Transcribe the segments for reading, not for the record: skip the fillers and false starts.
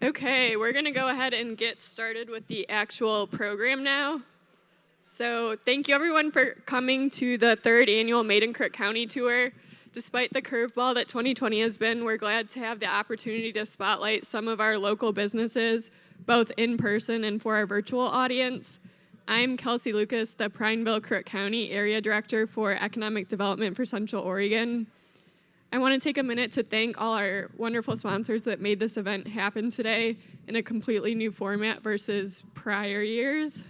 Okay, we're going to go ahead and get started with the actual program now. So thank you everyone for coming to the third annual Made in Crook County Tour. Despite the curveball that 2020 has been, we're glad to have the opportunity to spotlight some of our local businesses, both in person and for our virtual audience. I'm Kelsey Lucas, the Prineville Crook County Area Director for Economic Development for Central Oregon. I want to take a minute to thank all our wonderful sponsors that made this event happen today in a completely new format versus prior years.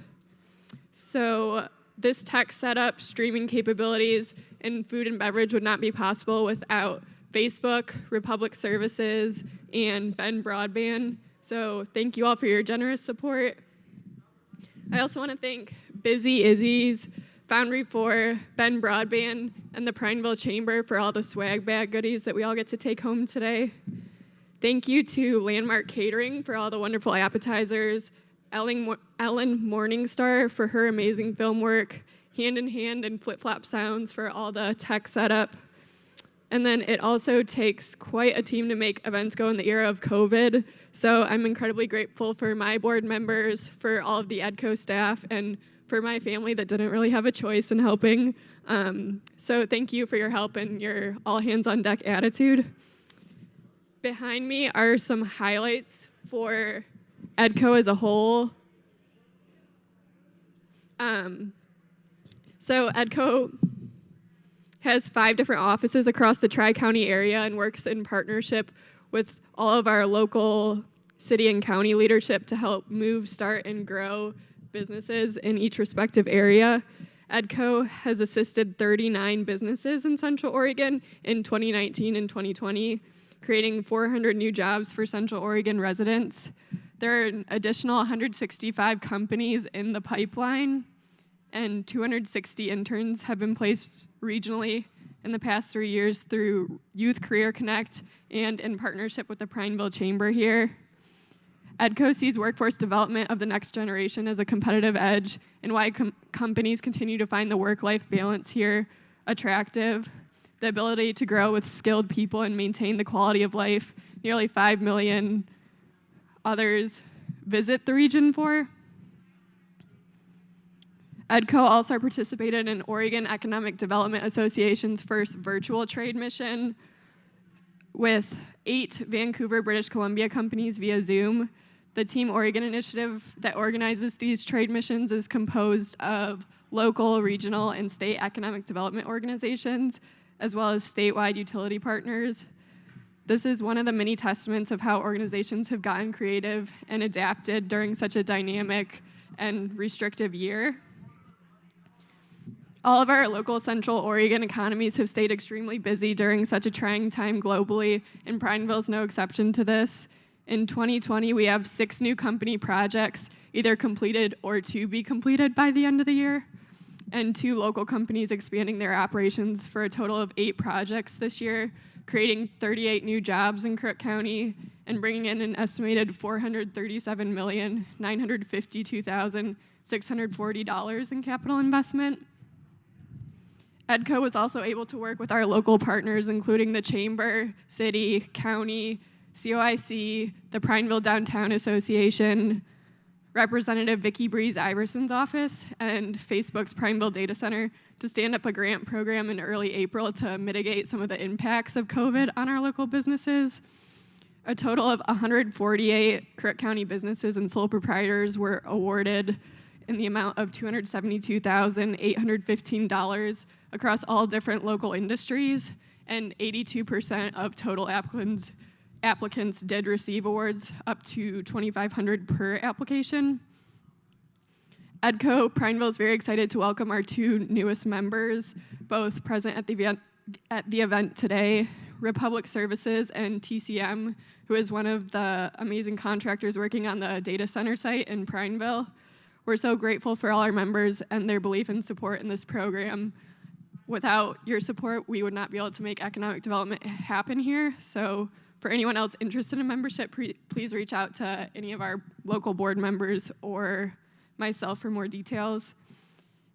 So this tech setup, streaming capabilities, and food and beverage would not be possible without Facebook, Republic Services, and Ben Broadband. So thank you all for your generous support. I also want to thank Busy Izzy's, Foundry 4, Ben Broadband, and the Prineville Chamber for all the swag bag goodies that we all get to take home today. Thank you to Landmark Catering for all the wonderful appetizers, Ellen Morningstar for her amazing film work, Hand in Hand and Flip Flop Sounds for all the tech setup. And then it also takes quite a team to make events go in the era of COVID. So I'm incredibly grateful for my board members, for all of the Edco staff, and for my family that didn't really have a choice in helping. So thank you for your help and your all-hands-on-deck attitude. Behind me are some highlights for Edco as a whole. So Edco has 5 different offices across the Tri-County area and works in partnership with all of our local city and county leadership to help move, start, and grow businesses in each respective area. Edco has assisted 39 businesses in Central Oregon in 2019 and 2020, creating 400 new jobs for Central Oregon residents. There are an additional 165 companies in the pipeline, and 260 interns have been placed regionally in the past 3 years through Youth Career Connect and in partnership with the Prineville Chamber here. Edco sees workforce development of the next generation as a competitive edge and why companies continue to find the work-life balance here attractive, the ability to grow with skilled people and maintain the quality of life nearly 5 million others visit the region for. Edco also participated in Oregon Economic Development Association's first virtual trade mission with 8 Vancouver, British Columbia companies via Zoom. The Team Oregon initiative that organizes these trade missions is composed of local, regional, and state economic development organizations, as well as statewide utility partners. This is one of the many testaments of how organizations have gotten creative and adapted during such a dynamic and restrictive year. All of our local Central Oregon economies have stayed extremely busy during such a trying time globally, and Prineville is no exception to this. In 2020, we have 6 new company projects, either completed or to be completed by the end of the year, and 2 local companies expanding their operations for a total of 8 projects this year, creating 38 new jobs in Crook County and bringing in an estimated $437,952,640 in capital investment. Edco was also able to work with our local partners, including the Chamber, City, County, COIC, the Prineville Downtown Association, Representative Vicki Breeze Iverson's office, and Facebook's Prineville Data Center to stand up a grant program in early April to mitigate some of the impacts of COVID on our local businesses. A total of 148 Crook County businesses and sole proprietors were awarded in the amount of $272,815 across all different local industries, and 82% of total applicants did receive awards, up to $2,500 per application. Edco Prineville is very excited to welcome our 2 newest members, both present at the event today, Republic Services and TCM, who is one of the amazing contractors working on the data center site in Prineville. We're so grateful for all our members and their belief and support in this program. Without your support, we would not be able to make economic development happen here. So for anyone else interested in membership, please reach out to any of our local board members or myself for more details.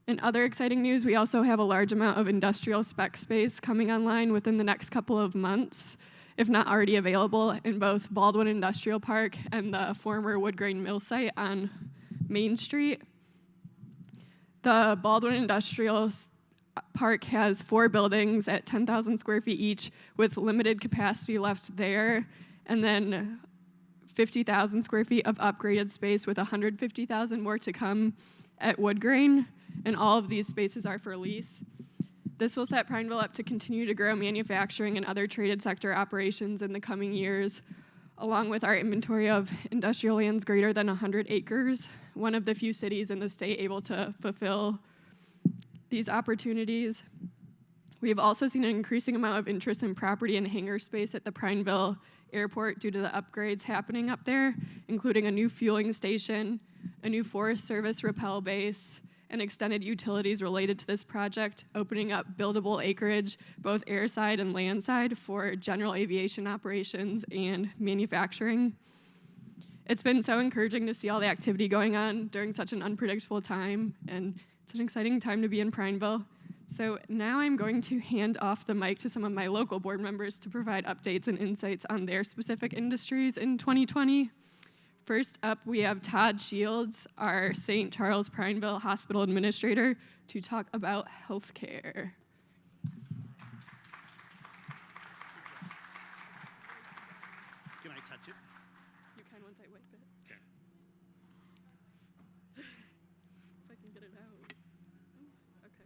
In other exciting news, we also have a large amount of industrial spec space coming online within the next couple of months. if not already available, in both Baldwin Industrial Park and the former wood grain mill site on Main Street. The Baldwin Industrial Park has 4 buildings at 10,000 square feet each with limited capacity left there, and then 50,000 square feet of upgraded space with 150,000 more to come at wood grain, and all of these spaces are for lease. This will set Prineville up to continue to grow manufacturing and other traded sector operations in the coming years, along with our inventory of industrial lands greater than 100 acres, one of the few cities in the state able to fulfill these opportunities. We have also seen an increasing amount of interest in property and hangar space at the Prineville Airport due to the upgrades happening up there, including a new fueling station, a new Forest Service rappel base, and extended utilities related to this project, opening up buildable acreage, both airside and landside, for general aviation operations and manufacturing. It's been so encouraging to see all the activity going on during such an unpredictable time, and it's an exciting time to be in Prineville. So now I'm going to hand off the mic to some of my local board members to provide updates and insights on their specific industries in 2020. First up, we have Todd Shields, our St. Charles Prineville Hospital Administrator, to talk about healthcare. Can I touch it? You can once I wipe it. Okay. If I can get it out. Okay.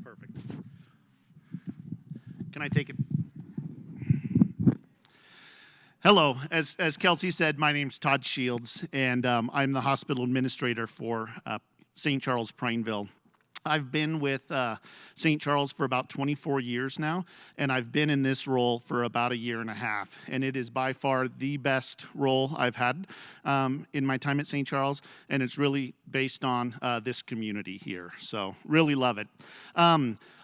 Perfect. Can I take it? Hello, as Kelsey said, my name's Todd Shields, and I'm the hospital administrator for St. Charles Prineville. I've been with St. Charles for about 24 years now, and I've been in this role for about a year and a half, and it is by far the best role I've had in my time at St. Charles, and it's really based on this community here, so really love it.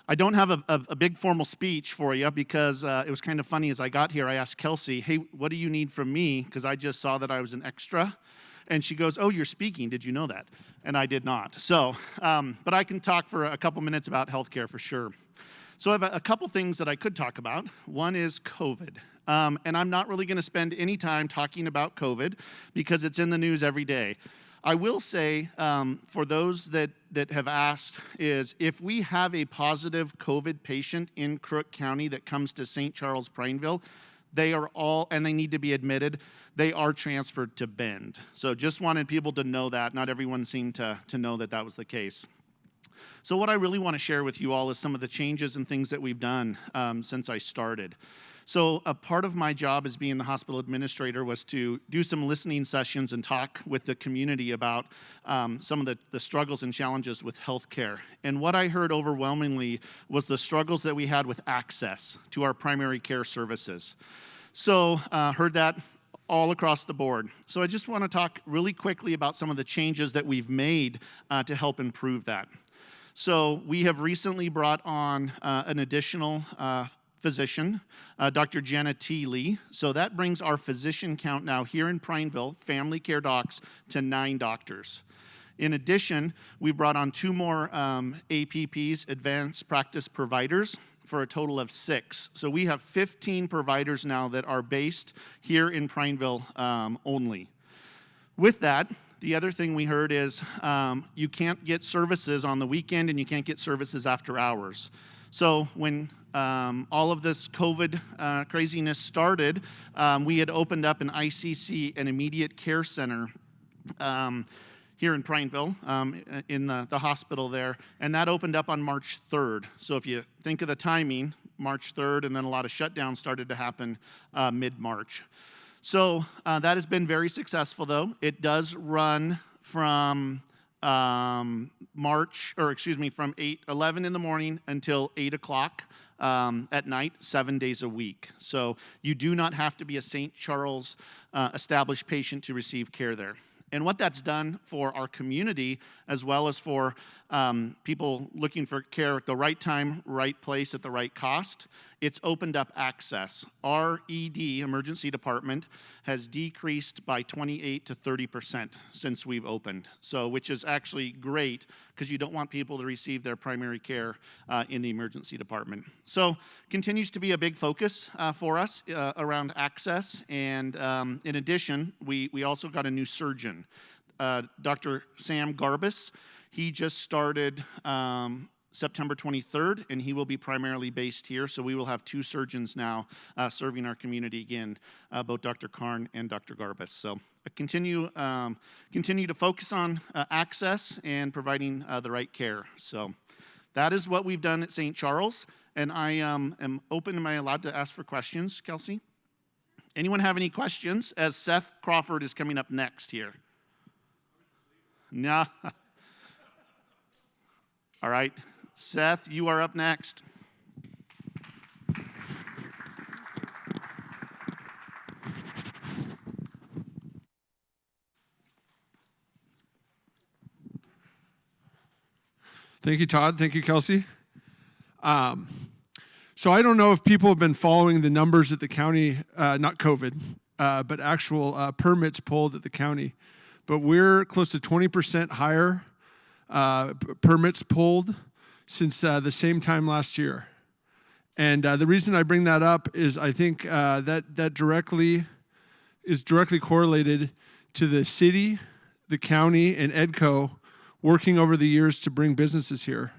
I don't have a big formal speech for you because it was kind of funny. As I got here, I asked Kelsey, hey, what do you need from me? Because I just saw that I was an extra. And she goes, oh, you're speaking. Did you know that? And I did not. So, but I can talk for a couple minutes about healthcare for sure. So I have a couple things that I could talk about. One is COVID. And I'm not really going to spend any time talking about COVID because it's in the news every day. I will say, for those that have asked, is if we have a positive COVID patient in Crook County that comes to St. Charles Prineville, they are all, and they need to be admitted, they are transferred to Bend. So just wanted people to know that. Not everyone seemed to know that that was the case. So what I really want to share with you all is some of the changes and things that we've done since I started. So a part of my job as being the hospital administrator was to do some listening sessions and talk with the community about some of the struggles and challenges with healthcare. And what I heard overwhelmingly was the struggles that we had with access to our primary care services. So heard that all across the board. So I just want to talk really quickly about some of the changes that we've made to help improve that. So we have recently brought on an additional physician, Dr. Jenna Daly. So that brings our physician count now here in Prineville, family care docs, to 9 doctors. In addition, we brought on 2 more APPs, advanced practice providers, for a total of 6. So we have 15 providers now that are based here in Prineville only. With that, the other thing we heard is you can't get services on the weekend and you can't get services after hours. So when all of this COVID craziness started, we had opened up an ICC, an immediate care center, here in Prineville, in the hospital there, and that opened up on March 3rd. So if you think of the timing, March 3rd, and then a lot of shutdowns started to happen mid-March. So that has been very successful, though. It does run from from 11 in the morning until 8 o'clock at night, 7 days a week. So you do not have to be a St. Charles established patient to receive care there. And what that's done for our community, as well as for people looking for care at the right time, right place, at the right cost, it's opened up access. Our ED, emergency department, has decreased by 28 to 30% since we've opened. So, which is actually great because you don't want people to receive their primary care in the emergency department. So, continues to be a big focus for us around access. And in addition, we also got a new surgeon, Dr. Sam Garbas. He just started September 23rd, and he will be primarily based here. So we will have 2 surgeons now serving our community again, both Dr. Karn and Dr. Garbas. So continue to focus on access and providing the right care. So that is what we've done at St. Charles, and I am open. Am I allowed to ask for questions, Kelsey? Anyone have any questions? As Seth Crawford is coming up next here. No. All right. Seth, you are up next. Thank you, Todd. Thank you, Kelsey. So I don't know if people have been following the numbers at the county, not COVID, but actual permits pulled at the county. But we're close to 20% higher permits pulled since the same time last year. And the reason I bring that up is I think that directly correlated to the city, the county, and Edco working over the years to bring businesses here.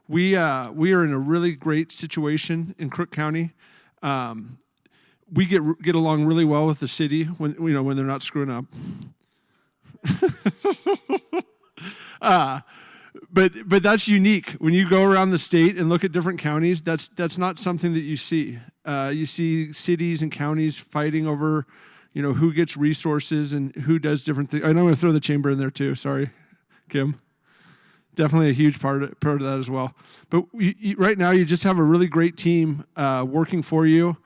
We are in a really great situation in Crook County. We get along really well with the city when they're not screwing up. But that's unique. When you go around the state and look at different counties, that's not something that you see. You see cities and counties fighting over, who gets resources and who does different things. And I'm going to throw the chamber in there too. Sorry, Kim. Definitely a huge part of that as well. But right now, you just have a really great team working for you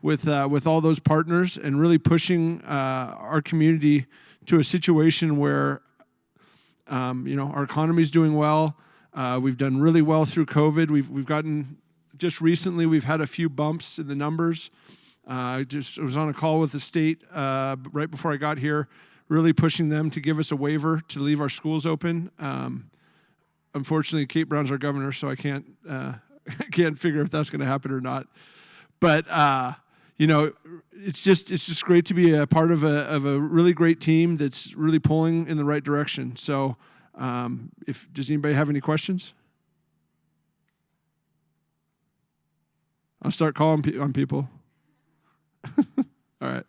with all those partners and really pushing our community to a situation where our economy's doing well. We've done really well through COVID. We've gotten, just recently, we've had a few bumps in the numbers. I was on a call with the state right before I got here, really pushing them to give us a waiver to leave our schools open. Unfortunately, Kate Brown's our governor, so I can't figure if that's going to happen or not. But it's just great to be a part of a really great team that's really pulling in the right direction. So, does anybody have any questions? I'll start calling on people. All right.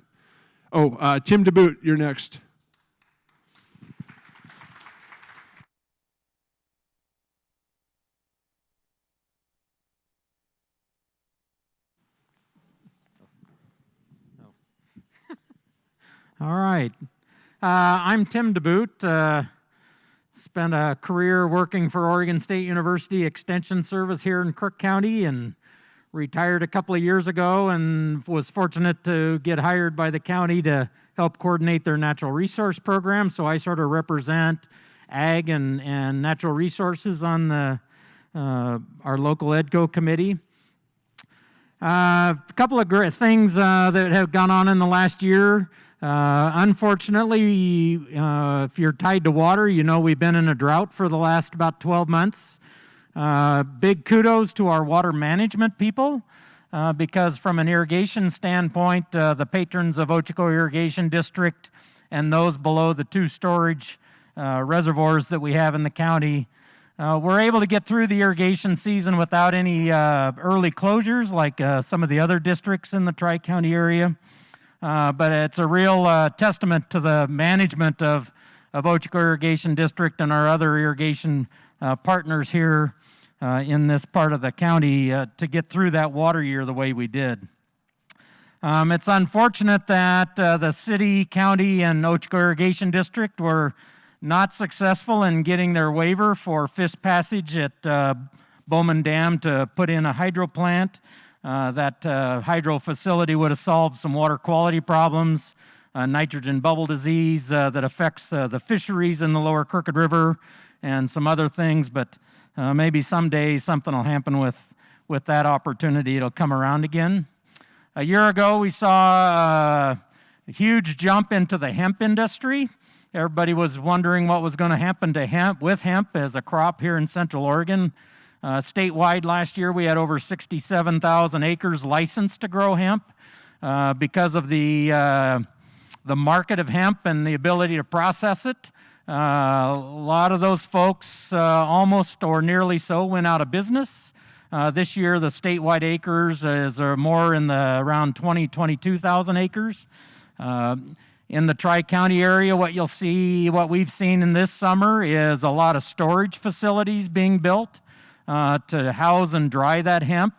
Oh, Tim DeBoot, you're next. All right. I'm Tim DeBoot. Spent a career working for Oregon State University Extension Service here in Crook County and retired a couple of years ago and was fortunate to get hired by the county to help coordinate their natural resource program. So I sort of represent ag and natural resources on our local Edco committee. A couple of great things that have gone on in the last year. Unfortunately, if you're tied to water, we've been in a drought for the last about 12 months. Big kudos to our water management people, because from an irrigation standpoint, the patrons of Ochoco Irrigation District and those below the 2 storage reservoirs that we have in the county were able to get through the irrigation season without any early closures like some of the other districts in the Tri-County area. But it's a real testament to the management of Ochoco Irrigation District and our other irrigation partners here in this part of the county to get through that water year the way we did. It's unfortunate that the city, county, and Ochoco Irrigation District were not successful in getting their waiver for Fish Passage at Bowman Dam to put in a hydro plant. That hydro facility would have solved some water quality problems, nitrogen bubble disease that affects the fisheries in the lower Crooked River, and some other things. But maybe someday something will happen with with that opportunity, it'll come around again. A year ago, we saw a huge jump into the hemp industry. Everybody was wondering what was going to happen to hemp, with hemp as a crop here in Central Oregon. Statewide last year, we had over 67,000 acres licensed to grow hemp because of the market of hemp and the ability to process it. A lot of those folks, almost or nearly so, went out of business. This year, the statewide acres is more in the around 22,000 acres. In the Tri-County area, what we've seen in this summer is a lot of storage facilities being built to house and dry that hemp.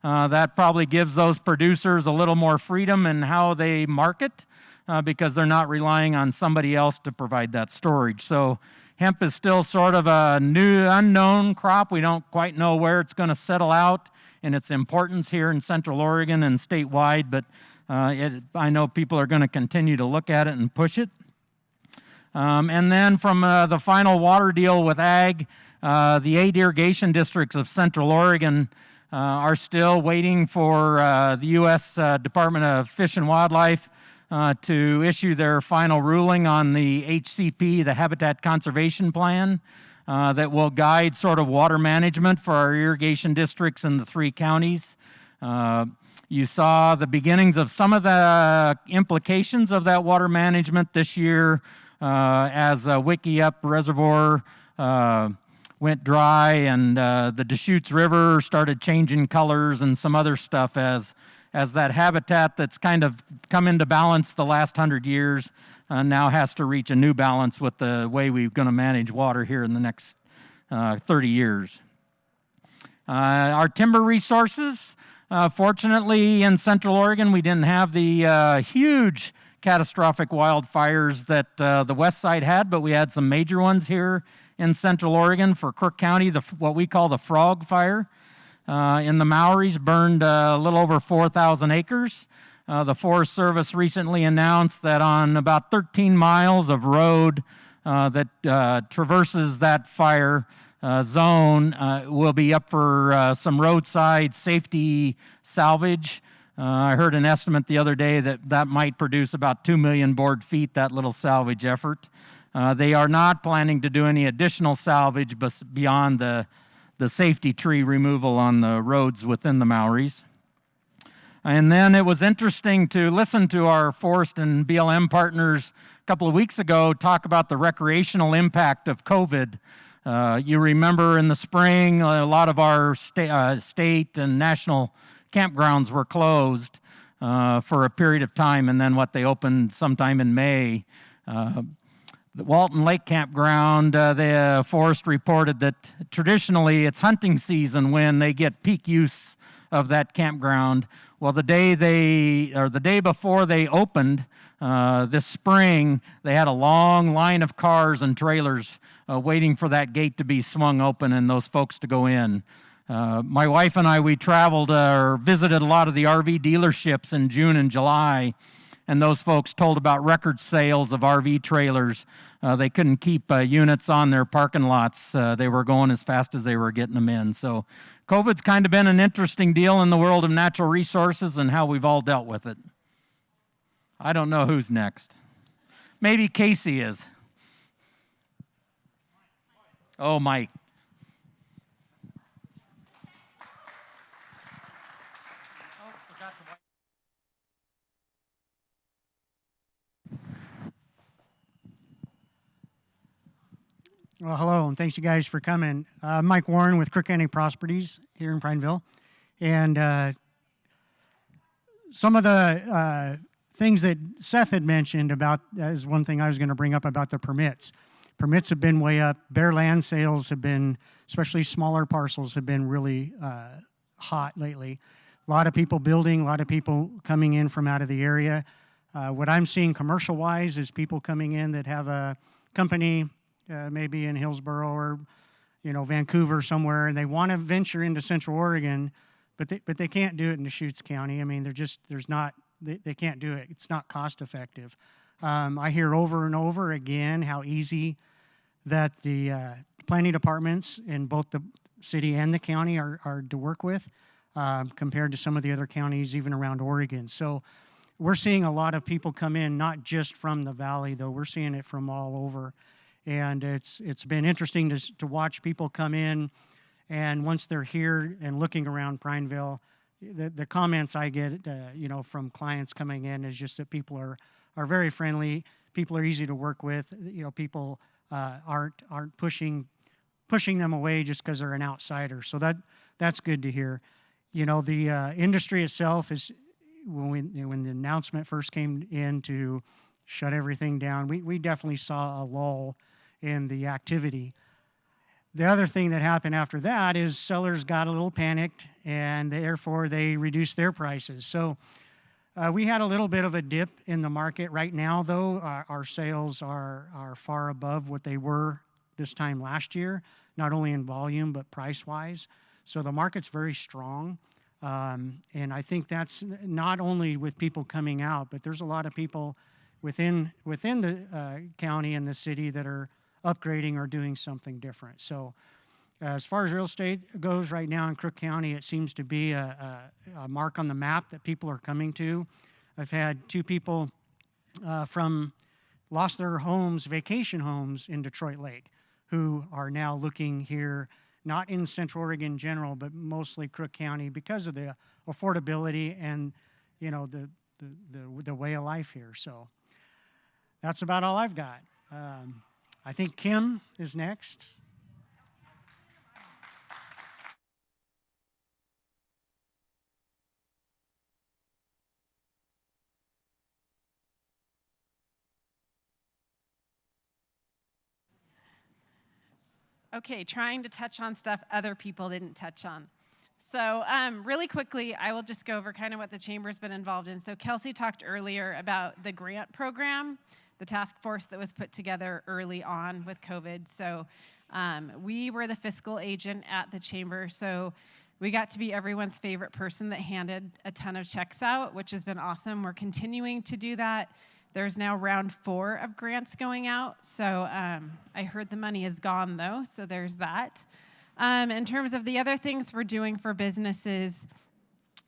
That probably gives those producers a little more freedom in how they market because they're not relying on somebody else to provide that storage. So hemp is still sort of a new unknown crop. We don't quite know where it's going to settle out in its importance here in Central Oregon and statewide, but I know people are going to continue to look at it and push it. And then from the final water deal with ag, the 8 irrigation districts of Central Oregon are still waiting for the U.S. Department of Fish and Wildlife to issue their final ruling on the HCP, the Habitat Conservation Plan, that will guide sort of water management for our irrigation districts in the 3 counties. You saw the beginnings of some of the implications of that water management this year as Wickiup Reservoir went dry and the Deschutes River started changing colors and some other stuff as that habitat that's kind of come into balance the last 100 years now has to reach a new balance with the way we're going to manage water here in the next 30 years. Our timber resources, fortunately in Central Oregon, we didn't have the huge catastrophic wildfires that the west side had, but we had some major ones here in Central Oregon for Crook County, what we call the Frog Fire. In the Maoris burned a little over 4,000 acres. The Forest Service recently announced that on about 13 miles of road that traverses that fire zone will be up for some roadside safety salvage. I heard an estimate the other day that might produce about 2 million board feet, that little salvage effort. They are not planning to do any additional salvage beyond the safety tree removal on the roads within the Maoris. And then it was interesting to listen to our forest and BLM partners a couple of weeks ago talk about the recreational impact of COVID. You remember in the spring, a lot of our state and national campgrounds were closed for a period of time, and then they opened sometime in May. The Walton Lake Campground, the forest reported that traditionally it's hunting season when they get peak use of that campground. Well, the day before they opened this spring, they had a long line of cars and trailers waiting for that gate to be swung open and those folks to go in. My wife and I, we traveled or visited a lot of the RV dealerships in June and July, and those folks told about record sales of RV trailers. They couldn't keep units on their parking lots. They were going as fast as they were getting them in. So COVID's kind of been an interesting deal in the world of natural resources and how we've all dealt with it. I don't know who's next. Maybe Casey is. Oh, Mike. Well, hello, and thanks you guys for coming. Mike Warren with Crook County Properties here in Prineville. And some of the things that Seth had mentioned about, is one thing I was going to bring up about the permits. Permits have been way up. Bare land sales have been, especially smaller parcels, have been really hot lately. A lot of people building, a lot of people coming in from out of the area. What I'm seeing commercial-wise is people coming in that have a company, maybe in Hillsboro or, Vancouver somewhere, and they want to venture into Central Oregon, but they can't do it in Deschutes County. I mean, they can't do it. It's not cost effective. I hear over and over again how easy that the planning departments in both the city and the county are to work with. compared to some of the other counties, even around Oregon. So we're seeing a lot of people come in, not just from the valley, though. We're seeing it from all over. And it's been interesting to watch people come in, and once they're here and looking around Prineville, the comments I get, from clients coming in is just that people are very friendly. People are easy to work with. People aren't pushing them away just because they're an outsider. So that's good to hear. The industry itself is, when the announcement first came in to shut everything down, we definitely saw a lull in the activity. The other thing that happened after that is sellers got a little panicked, and therefore they reduced their prices. So we had a little bit of a dip in the market. Right now, though, our sales are far above what they were this time last year, not only in volume but price-wise. So the market's very strong, and I think that's not only with people coming out, but there's a lot of people within the county and the city that are upgrading or doing something different. So as far as real estate goes right now in Crook County, it seems to be a mark on the map that people are coming to. I've had 2 people lost their homes, vacation homes in Detroit Lake, who are now looking here, not in Central Oregon in general, but mostly Crook County because of the affordability and, the way of life here. So that's about all I've got. I think Kim is next. Okay, trying to touch on stuff other people didn't touch on. So really quickly, I will just go over kind of what the Chamber's been involved in. So Kelsey talked earlier about the grant program, the task force that was put together early on with COVID. So we were the fiscal agent at the Chamber. So we got to be everyone's favorite person that handed a ton of checks out, which has been awesome. We're continuing to do that. There's now round 4 of grants going out. So I heard the money is gone, though, so there's that. In terms of the other things we're doing for businesses,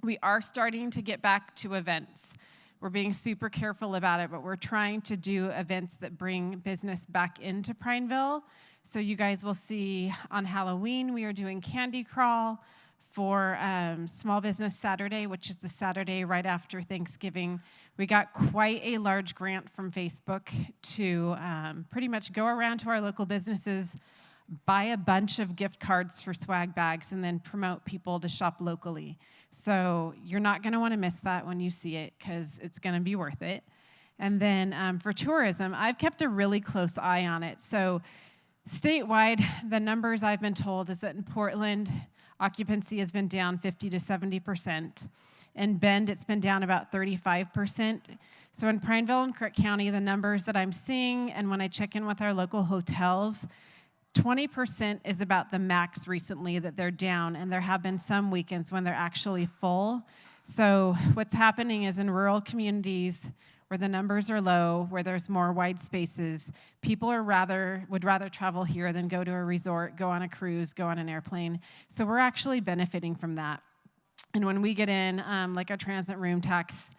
we are starting to get back to events. We're being super careful about it, but we're trying to do events that bring business back into Prineville. So you guys will see on Halloween, we are doing Candy Crawl. For Small Business Saturday, which is the Saturday right after Thanksgiving, we got quite a large grant from Facebook to pretty much go around to our local businesses, buy a bunch of gift cards for swag bags, and then promote people to shop locally. So you're not going to want to miss that when you see it, because it's going to be worth it. And then for tourism, I've kept a really close eye on it. So statewide, the numbers I've been told is that in Portland, occupancy has been down 50 to 70%. In Bend, it's been down about 35%. So in Prineville and Crook County, the numbers that I'm seeing, and when I check in with our local hotels, 20% is about the max recently that they're down, and there have been some weekends when they're actually full. So what's happening is in rural communities where the numbers are low, where there's more wide spaces, people would rather travel here than go to a resort, go on a cruise, go on an airplane. So we're actually benefiting from that. And when we get in, like our transit room tax,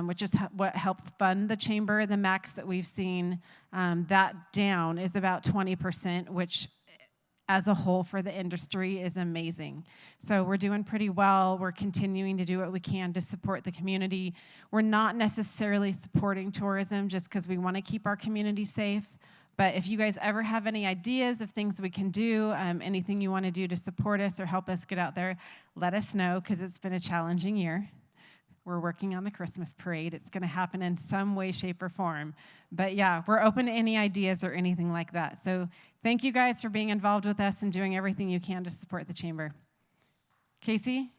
which is what helps fund the Chamber, the max that we've seen, that down is about 20%, which as a whole for the industry is amazing. So we're doing pretty well. We're continuing to do what we can to support the community. We're not necessarily supporting tourism just because we want to keep our community safe. But if you guys ever have any ideas of things we can do, anything you want to do to support us or help us get out there, let us know, because it's been a challenging year. We're working on the Christmas parade. It's going to happen in some way, shape, or form. But yeah, we're open to any ideas or anything like that. So thank you guys for being involved with us and doing everything you can to support the Chamber. Casey?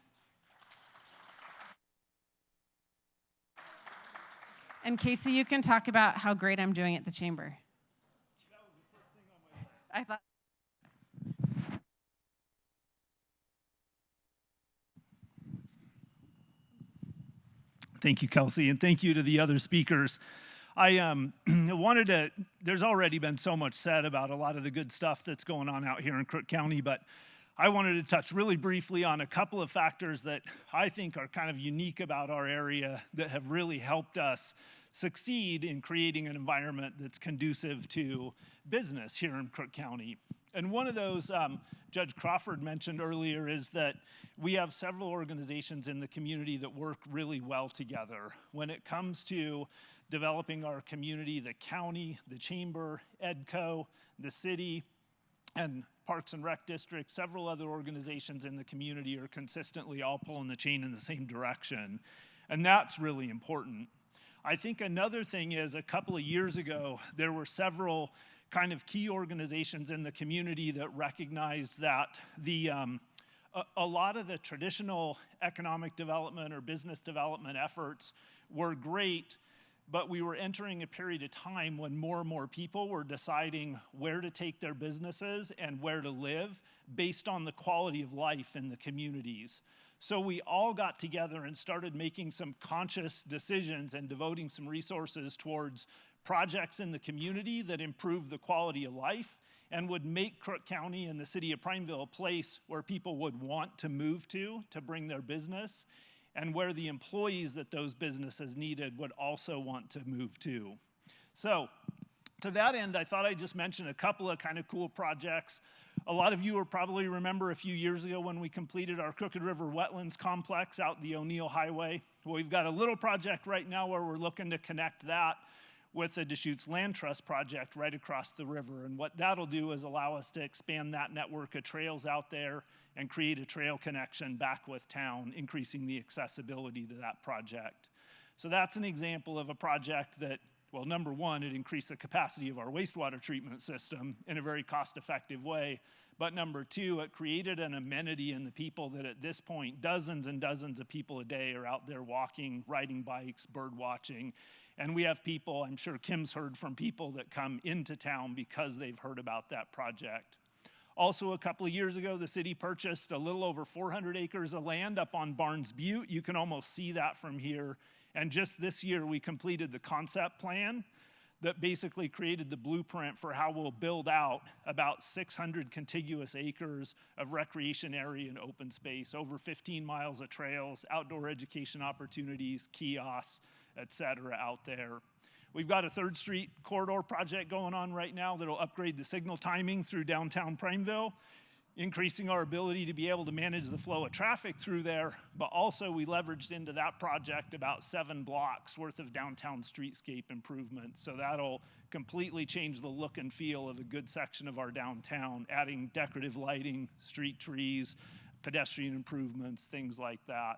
And Casey, you can talk about how great I'm doing at the Chamber. That was the first thing on my list. I thought. Thank you, Kelsey, and thank you to the other speakers. I there's already been so much said about a lot of the good stuff that's going on out here in Crook County, but I wanted to touch really briefly on a couple of factors that I think are kind of unique about our area that have really helped us succeed in creating an environment that's conducive to business here in Crook County. And one of those, Judge Crawford mentioned earlier, is that we have several organizations in the community that work really well together. When it comes to developing our community, the county, the chamber, Edco, the city, and Parks and Rec District, several other organizations in the community are consistently all pulling the chain in the same direction. And that's really important. I think another thing is a couple of years ago, there were several kind of key organizations in the community that recognized that a lot of the traditional economic development or business development efforts were great, but we were entering a period of time when more and more people were deciding where to take their businesses and where to live based on the quality of life in the communities. So we all got together and started making some conscious decisions and devoting some resources towards projects in the community that improve the quality of life and would make Crook County and the city of Prineville a place where people would want to move to bring their business, and where the employees that those businesses needed would also want to move to. So to that end, I thought I'd just mention a couple of kind of cool projects. A lot of you will probably remember a few years ago when we completed our Crooked River Wetlands Complex out the O'Neill Highway. Well, we've got a little project right now where we're looking to connect that with the Deschutes Land Trust project right across the river. And what that'll do is allow us to expand that network of trails out there and create a trail connection back with town, increasing the accessibility to that project. So that's an example of a project that, well, number one, it increased the capacity of our wastewater treatment system in a very cost-effective way. But number two, it created an amenity in the people that at this point, dozens and dozens of people a day are out there walking, riding bikes, bird watching. And we have people, I'm sure Kim's heard from people that come into town because they've heard about that project. Also, a couple of years ago, the city purchased a little over 400 acres of land up on Barnes Butte. You can almost see that from here. And just this year, we completed the concept plan that basically created the blueprint for how we'll build out about 600 contiguous acres of recreation area and open space, over 15 miles of trails, outdoor education opportunities, kiosks, et cetera, out there. We've got a 3rd Street corridor project going on right now that'll upgrade the signal timing through downtown Prineville, increasing our ability to be able to manage the flow of traffic through there, but also we leveraged into that project about 7 blocks worth of downtown streetscape improvements. So that'll completely change the look and feel of a good section of our downtown, adding decorative lighting, street trees, pedestrian improvements, things like that.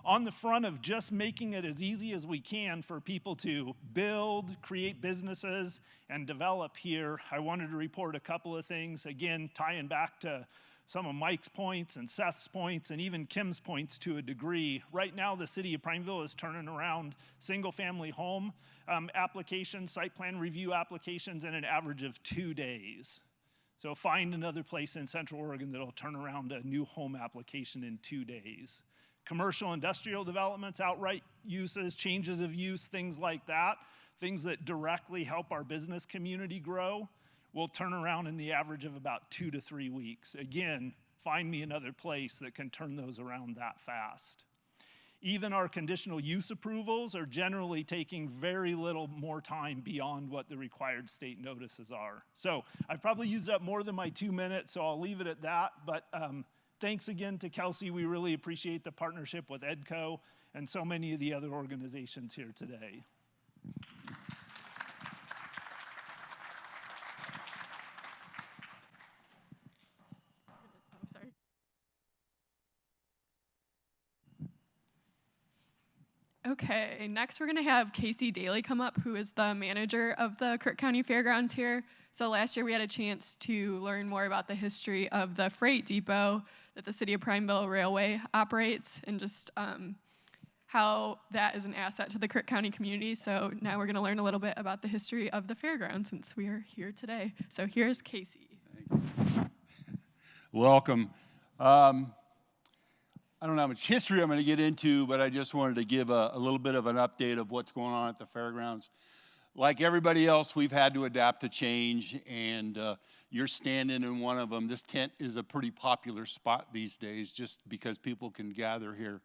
On the front of just making it as easy as we can for people to build, create businesses, and develop here, I wanted to report a couple of things, again, tying back to some of Mike's points and Seth's points and even Kim's points to a degree. Right now, the city of Prineville is turning around single-family home applications, site plan review applications in an average of 2 days. So find another place in Central Oregon that'll turn around a new home application in 2 days. Commercial industrial developments, outright uses, changes of use, things like that, things that directly help our business community grow, will turn around in the average of about 2 to 3 weeks. Again, find me another place that can turn those around that fast. Even our conditional use approvals are generally taking very little more time beyond what the required state notices are. So I've probably used up more than my 2 minutes, so I'll leave it at that. But thanks again to Kelsey. We really appreciate the partnership with Edco and so many of the other organizations here today. Okay, next we're gonna have Casey Daly come up, who is the manager of the Crook County Fairgrounds here. So last year we had a chance to learn more about the history of the freight depot that the City of Prineville Railway operates and just how that is an asset to the Crook County community. So now we're gonna learn a little bit about the history of the fairground since we are here today. So here's Casey. Welcome. I don't know how much history I'm going to get into, but I just wanted to give a little bit of an update of what's going on at the fairgrounds. Like everybody else, we've had to adapt to change and you're standing in one of them. This tent is a pretty popular spot these days just because people can gather here.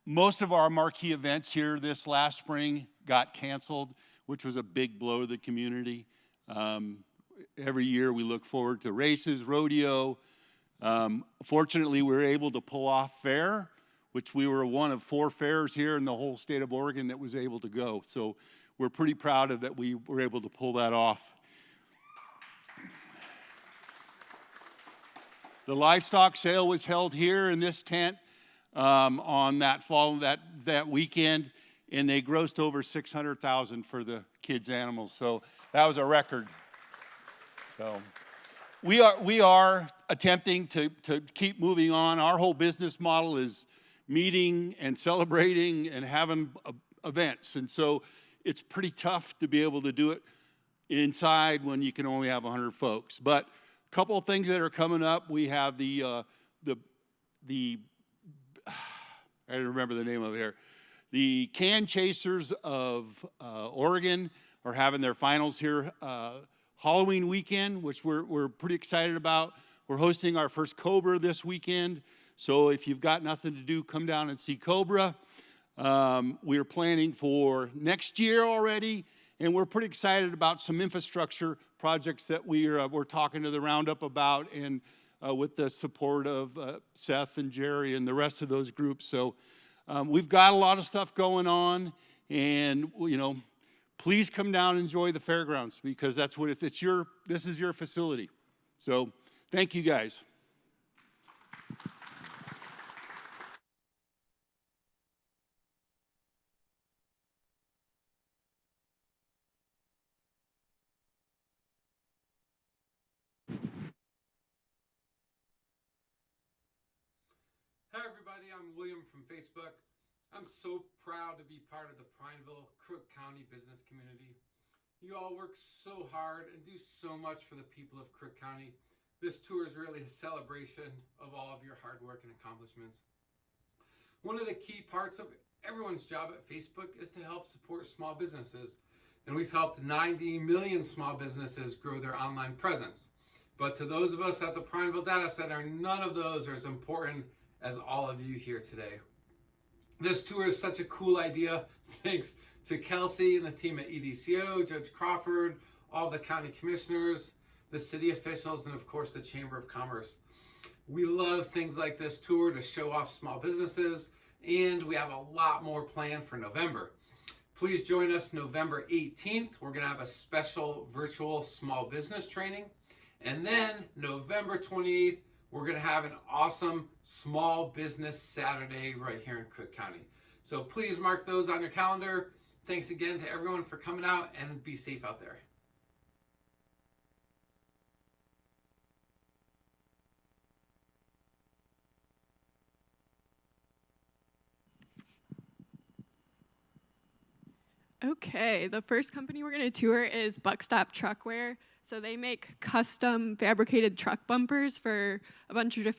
Most of our marquee events here this last spring got canceled, which was a big blow to the community. Every year we look forward to races, rodeo. Fortunately, we were able to pull off fair, which we were one of 4 fairs here in the whole state of Oregon that was able to go. So we're pretty proud of that we were able to pull that off. The livestock sale was held here in this tent on that weekend, and they grossed over $600,000 for the kids' animals. So that was a record. So we are attempting to keep moving on. Our whole business model is meeting and celebrating and having events, and so it's pretty tough to be able to do it inside when you can only have 100 folks. But a couple of things that are coming up. We have the I don't remember the name of it here. The Can Chasers of Oregon are having their finals here Halloween weekend, which we're pretty excited about. We're hosting our first Cobra this weekend. So if you've got nothing to do, come down and see Cobra. We're planning for next year already, and we're pretty excited about some infrastructure projects that we're talking to the Roundup about, and with the support of Seth and Jerry and the rest of those groups. So we've got a lot of stuff going on, and please come down and enjoy the fairgrounds, because that's what this is your facility. So thank you guys. Hi everybody, I'm William from Facebook. I'm so proud to be part of the Prineville, Crook County business community. You all work so hard and do so much for the people of Crook County. This tour is really a celebration of all of your hard work and accomplishments. One of the key parts of everyone's job at Facebook is to help support small businesses. And we've helped 90 million small businesses grow their online presence. But to those of us at the Prineville Data Center, none of those are as important as all of you here today. This tour is such a cool idea, thanks to Kelsey and the team at EDCO, Judge Crawford, all the county commissioners, the city officials, and of course the Chamber of Commerce. We love things like this tour to show off small businesses, and we have a lot more planned for November. Please join us November 18th. We're gonna have a special virtual small business training. And then November 28th, we're going to have an awesome small business Saturday right here in Crook County. So please mark those on your calendar. Thanks again to everyone for coming out, and be safe out there. Okay, the first company we're going to tour is Buckstop Truckware. So they make custom fabricated truck bumpers for a bunch of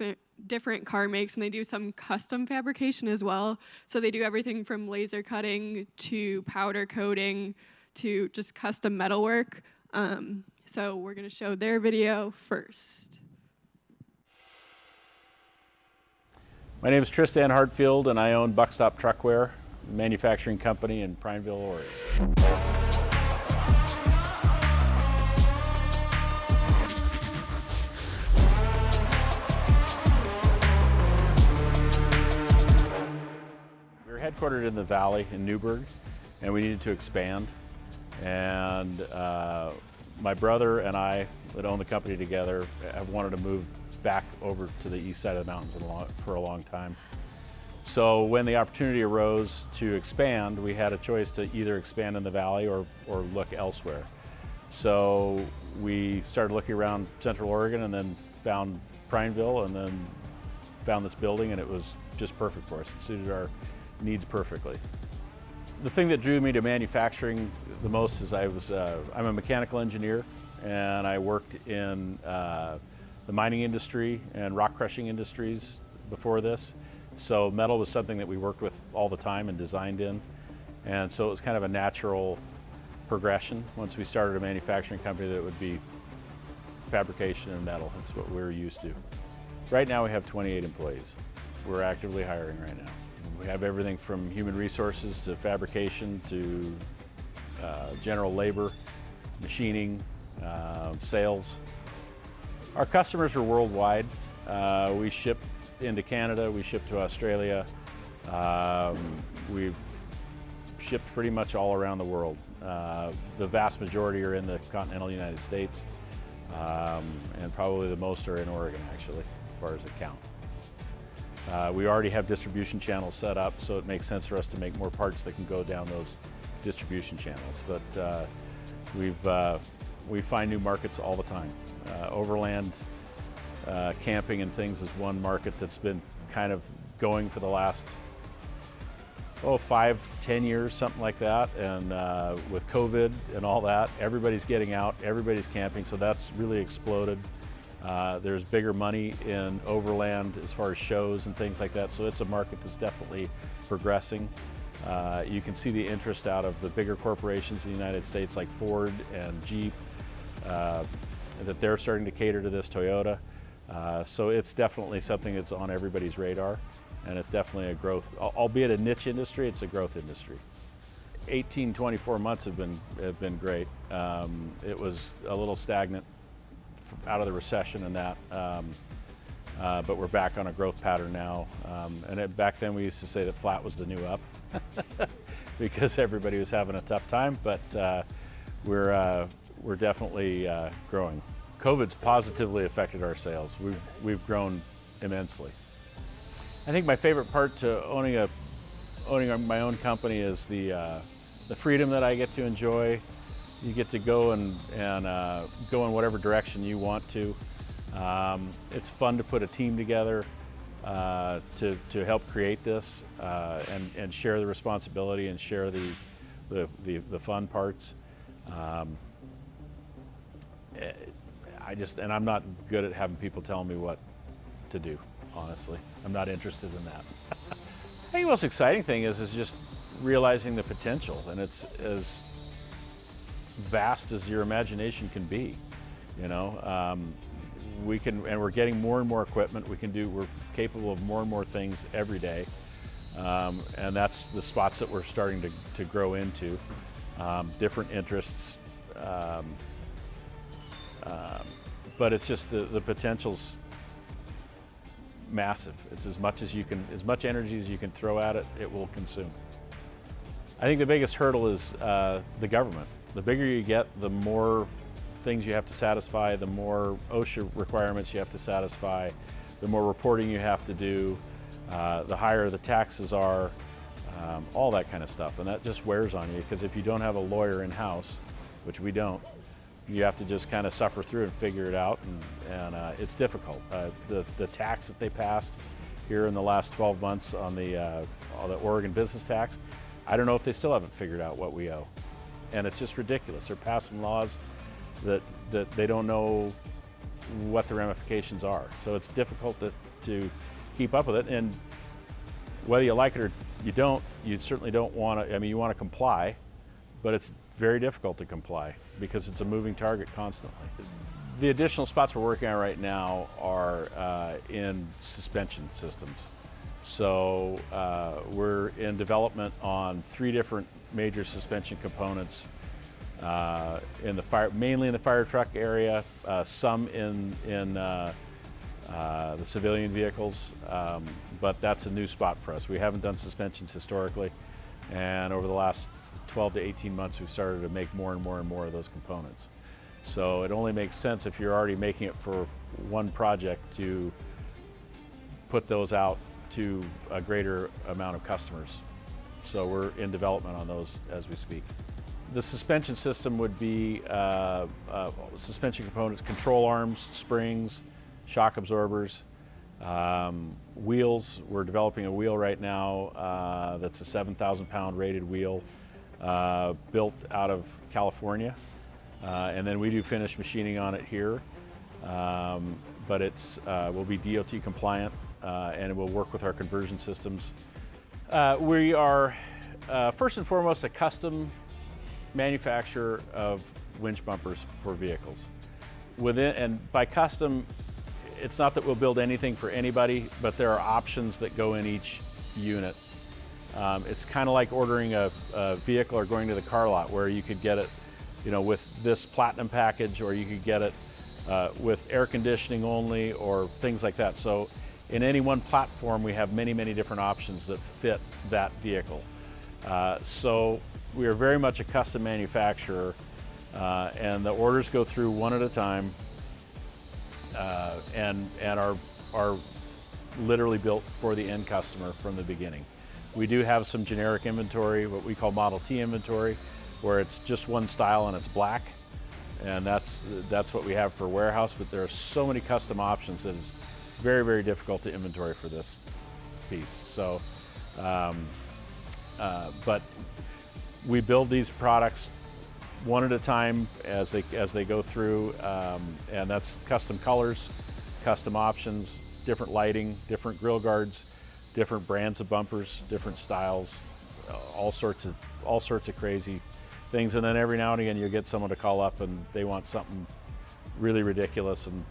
different car makes, and they do some custom fabrication as well. So they do everything from laser cutting to powder coating to just custom metalwork. So we're going to show their video first. My name is Tristan Hartfield, and I own Buckstop Truckware, a manufacturing company in Prineville, Oregon. Headquartered in the valley in Newburgh, and we needed to expand. And my brother and I that own the company together have wanted to move back over to the east side of the mountains for a long time. So when the opportunity arose to expand, we had a choice to either expand in the valley or look elsewhere. So we started looking around Central Oregon, and then found Prineville, and then found this building, and it was just perfect for us. It suited our needs perfectly. The thing that drew me to manufacturing the most is I'm a mechanical engineer, and I worked in the mining industry and rock crushing industries before this. So metal was something that we worked with all the time and designed in. And so it was kind of a natural progression. Once we started a manufacturing company, that would be fabrication and metal. That's what we're used to. Right now we have 28 employees. We're actively hiring right now. We have everything from human resources to fabrication to general labor, machining, sales. Our customers are worldwide. We ship into Canada, we ship to Australia. We've shipped pretty much all around the world. The vast majority are in the continental United States, and probably the most are in Oregon, actually, as far as account. We already have distribution channels set up, so it makes sense for us to make more parts that can go down those distribution channels. But we find new markets all the time. Overland camping and things is one market that's been kind of going for the last 5-10 years, something like that. And with COVID and all that, everybody's getting out, everybody's camping, so that's really exploded. There's bigger money in overland as far as shows and things like that, so it's a market that's definitely progressing. You can see the interest out of the bigger corporations in the United States like Ford and Jeep, that they're starting to cater to this, Toyota. So it's definitely something that's on everybody's radar, and it's definitely a growth, albeit a niche industry, it's a growth industry. 18-24 months have been great. It was a little stagnant out of the recession and that, but we're back on a growth pattern now. Back then we used to say that flat was the new up because everybody was having a tough time, but we're definitely growing. COVID's positively affected our sales. We've grown immensely. I think my favorite part to owning my own company is the freedom that I get to enjoy. You get to go and go in whatever direction you want to. It's fun to put a team together to help create this and share the responsibility and share the fun parts. I'm not good at having people tell me what to do, honestly. I'm not interested in that. I think the most exciting thing is just realizing the potential, and it's as vast as your imagination can be. You know, we're getting more and more equipment. We're capable of more and more things every day, and that's the spots that we're starting to grow into. Different interests. But it's just the potential's massive. It's as much energy as you can throw at it, it will consume. I think the biggest hurdle is the government. The bigger you get, the more things you have to satisfy, the more OSHA requirements you have to satisfy, the more reporting you have to do, the higher the taxes are, all that kind of stuff. And that just wears on you, because if you don't have a lawyer in-house, which we don't, you have to just kind of suffer through and figure it out, and it's difficult. The tax that they passed here in the last 12 months on the Oregon business tax, I don't know if they still haven't figured out what we owe. And it's just ridiculous. They're passing laws that they don't know what the ramifications are. So it's difficult to keep up with it. And whether you like it or you don't, you certainly don't want to, you want to comply, but it's very difficult to comply because it's a moving target constantly. The additional spots we're working on right now are in suspension systems. So we're in development on 3 different major suspension components mainly in the fire truck area, some in the civilian vehicles, but that's a new spot for us. We haven't done suspensions historically, and over the last 12 to 18 months we've started to make more and more and more of those components. So it only makes sense if you're already making it for one project to put those out to a greater amount of customers. So we're in development on those as we speak. The suspension system would be suspension components, control arms, springs, shock absorbers, wheels. We're developing a wheel right now that's a 7,000 pound rated wheel built out of California. And then we do finished machining on it here, but it's will be DOT compliant, and it will work with our conversion systems. We are first and foremost a custom manufacturer of winch bumpers for vehicles. And by custom, it's not that we'll build anything for anybody, but there are options that go in each unit. It's kind of like ordering a vehicle or going to the car lot, where you could get it, with this platinum package, or you could get it with air conditioning only, or things like that. So in any one platform, we have many, many different options that fit that vehicle. So we are very much a custom manufacturer, and the orders go through one at a time, and are literally built for the end customer from the beginning. We do have some generic inventory, what we call Model T inventory, where it's just one style and it's black, and that's what we have for warehouse. But there are so many custom options that it's very, very difficult to inventory for this piece. So, but we build these products one at a time as they go through, and that's custom colors, custom options, different lighting, different grill guards, different brands of bumpers, different styles, all sorts of crazy things. And then every now and again you'll get someone to call up and they want something really ridiculous, and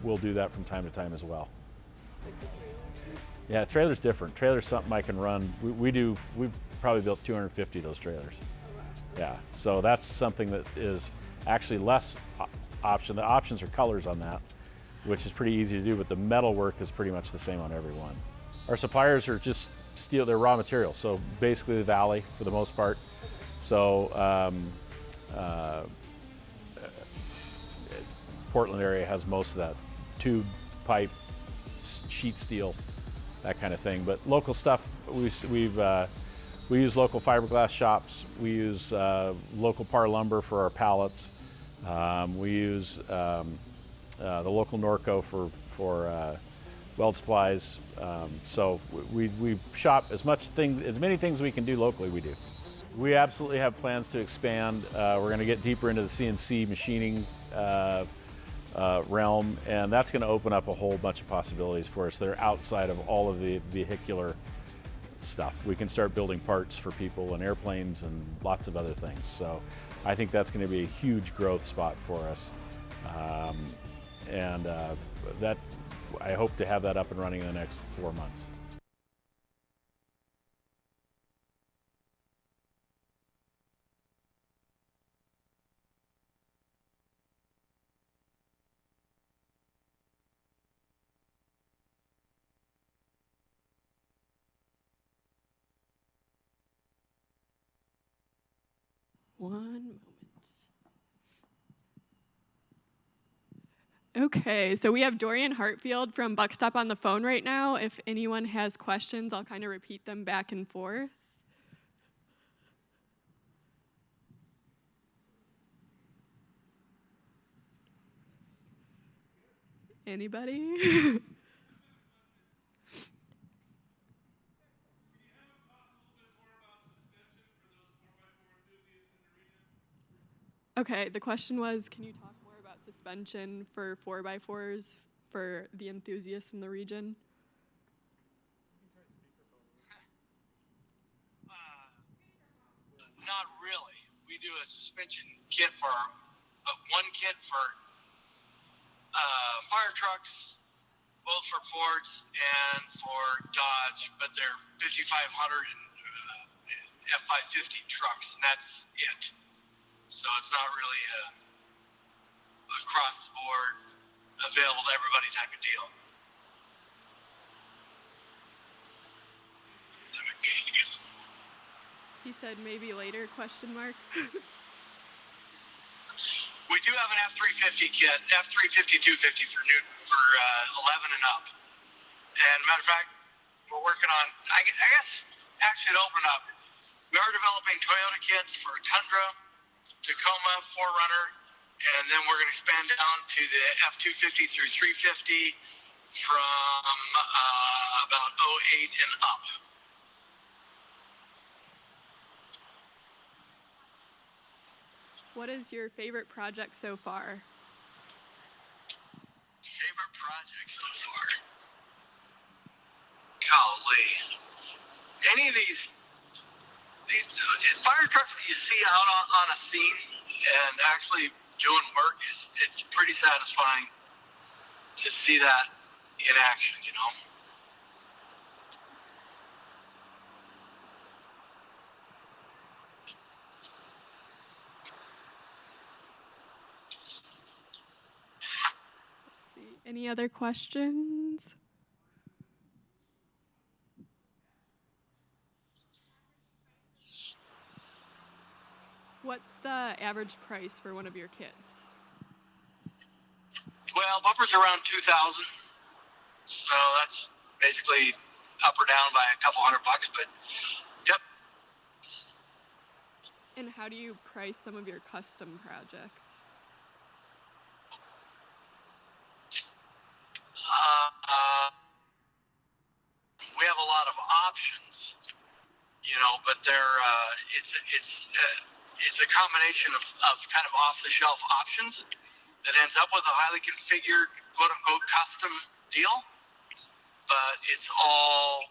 we'll do that from time to time as well. Yeah, trailer's different. Trailer's something I can run. We've probably built 250 of those trailers. Yeah, so that's something that is actually less option. The options are colors on that, which is pretty easy to do, but the metal work is pretty much the same on every one. Our suppliers are just steel, they're raw material, so basically the valley for the most part. So Portland area has most of that, tube, pipe, sheet steel, that kind of thing. But local stuff, we use local fiberglass shops. We use local par lumber for our pallets. We use the local Norco for weld supplies. So we shop as many things we can do locally. We do. We absolutely have plans to expand. We're going to get deeper into the CNC machining realm, and that's going to open up a whole bunch of possibilities for us that are outside of all of the vehicular stuff. We can start building parts for people and airplanes and lots of other things. So I think that's going to be a huge growth spot for us. That I hope to have that up and running in the next 4 months. One moment. Okay, so we have Dorian Hartfield from Buckstop on the phone right now. If anyone has questions, I'll kind of repeat them back and forth. Anybody? Okay, the question was, can you talk more about suspension for 4x4s for the enthusiasts in the region? Not really. We do a suspension kit for one kit for fire trucks, both for Fords and for Dodge, but they're 5500 and F550 trucks, and that's it. So it's not really a across the board, available to everybody type of deal. He said maybe later, question mark. We do have an F350 kit, F350, 250 for 11 and up. And matter of fact, we're working on, I guess, actually to open up, we are developing Toyota kits for Tundra, Tacoma, 4Runner, and then we're going to expand down to the F250 through 350 from about 08 and up. What is your favorite project so far? Favorite project so far? Golly. Any of these these fire trucks that you see out on a scene and actually doing work it's pretty satisfying to see that in action, you know. Let's see. Any other questions? What's the average price for one of your kits? Well, bumpers around 2,000, so that's basically up or down by a couple $100, but yep. And how do you price some of your custom projects? We have a lot of options, you know, but it's a combination of kind of off-the-shelf options that ends up with a highly configured, quote-unquote, custom deal. But it's all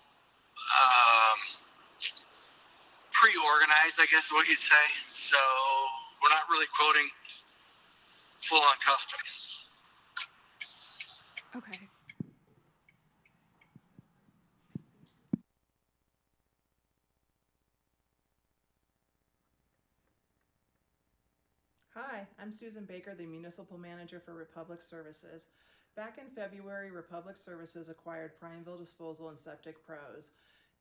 pre-organized, I guess is what you'd say. So we're not really quoting full-on custom. Okay. Hi, I'm Susan Baker, the Municipal Manager for Republic Services. Back in February, Republic Services acquired Prineville Disposal and Septic Pros.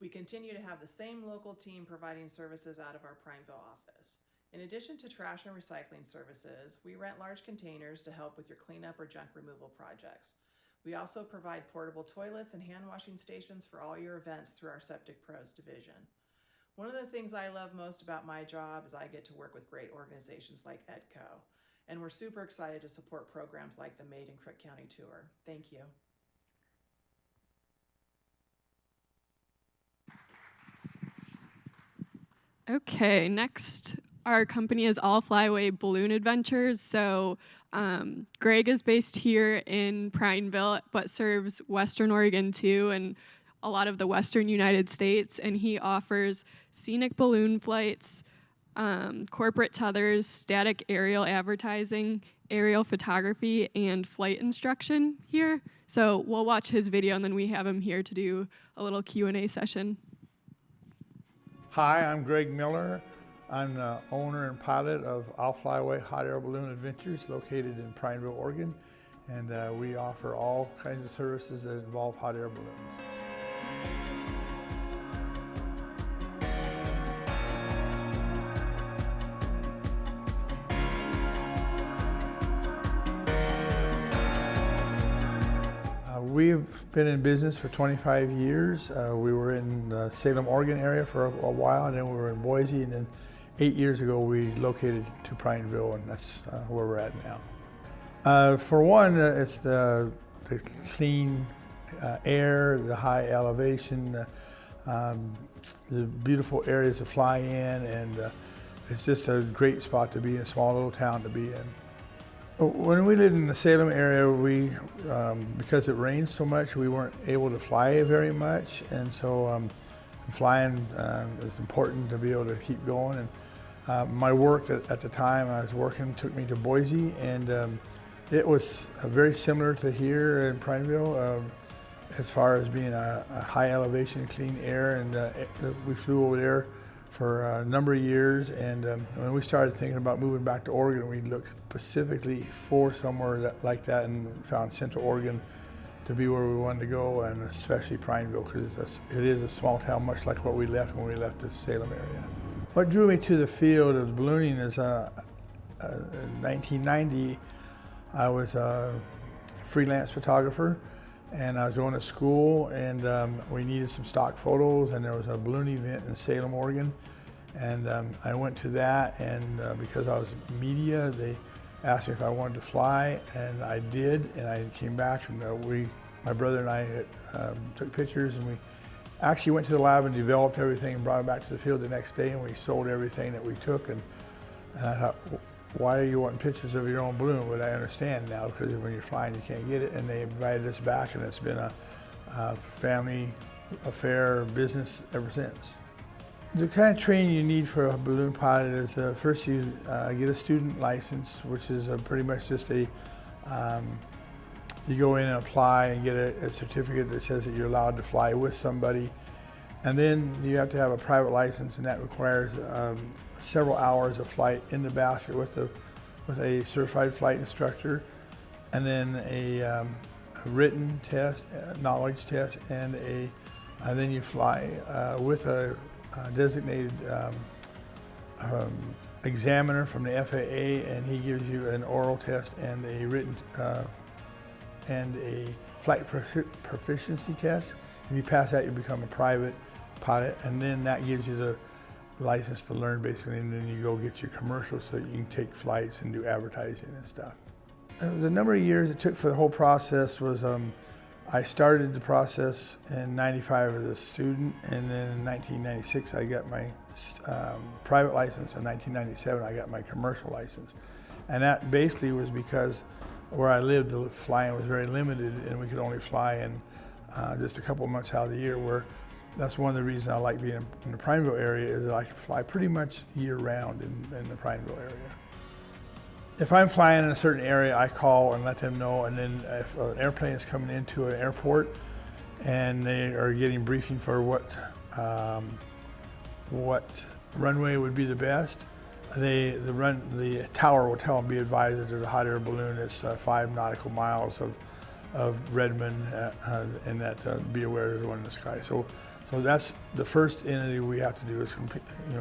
We continue to have the same local team providing services out of our Prineville office. In addition to trash and recycling services, we rent large containers to help with your cleanup or junk removal projects. We also provide portable toilets and hand washing stations for all your events through our Septic Pros division. One of the things I love most about my job is I get to work with great organizations like Edco, and we're super excited to support programs like the Made in Crook County Tour. Thank you. Okay, next, our company is All Flyway Balloon Adventures. So Greg is based here in Prineville, but serves Western Oregon too, and a lot of the Western United States, and he offers scenic balloon flights, corporate tethers, static aerial advertising, aerial photography, and flight instruction here. So we'll watch his video, and then we have him here to do a little Q&A session. Hi, I'm Greg Miller. I'm the owner and pilot of All Flyway Hot Air Balloon Adventures located in Prineville, Oregon, and we offer all kinds of services that involve hot air balloons. We've been in business for 25 years. We were in the Salem, Oregon area for a while, and then we were in Boise, and then 8 years ago we located to Prineville, and that's where we're at now. For one, it's the clean air, the high elevation, the beautiful areas to fly in, and it's just a great spot to be in, a small little town to be in. When we lived in the Salem area, because it rained so much, we weren't able to fly very much, and so flying is important to be able to keep going. And my work at the time I was working took me to Boise, and it was very similar to here in Prineville as far as being a high elevation, clean air, and we flew over there for a number of years, and when we started thinking about moving back to Oregon, we looked specifically for somewhere like that and found Central Oregon to be where we wanted to go, and especially Prineville, because it is a small town, much like what we left when we left the Salem area. What drew me to the field of ballooning is in 1990, I was a freelance photographer, and I was going to school, and we needed some stock photos, and there was a balloon event in Salem, Oregon, and I went to that, and because I was media, they asked me if I wanted to fly, and I did, and I came back, and my brother and I took pictures, and we actually went to the lab and developed everything and brought it back to the field the next day, and we sold everything that we took, and I thought, why are you wanting pictures of your own balloon? But I understand now, because when you're flying, you can't get it, and they invited us back, and it's been a family affair business ever since. The kind of training you need for a balloon pilot is first you get a student license, which is pretty much just you go in and apply and get a certificate that says that you're allowed to fly with somebody. And then you have to have a private license, and that requires several hours of flight in the basket with a certified flight instructor, and then a written test, knowledge test, and then you fly with a designated examiner from the FAA, and he gives you an oral test and a written and a flight proficiency test. If you pass that, you become a private pilot, and then that gives you the license to learn basically, and then you go get your commercial so that you can take flights and do advertising and stuff. The number of years it took for the whole process was I started the process in '95 as a student, and then in 1996 I got my private license. In 1997 I got my commercial license, and that basically was because where I lived, the flying was very limited, and we could only fly in just a couple of months out of the year. Where that's one of the reasons I like being in the Prineville area, is that I can fly pretty much year round in the Prineville area. If I'm flying in a certain area, I call and let them know, and then if an airplane is coming into an airport and they are getting briefing for what runway would be the best, the tower will tell them, be advised that there's a hot air balloon that's 5 nautical miles of Redmond, and that be aware there's one in the sky. So that's the first entity we have to do, is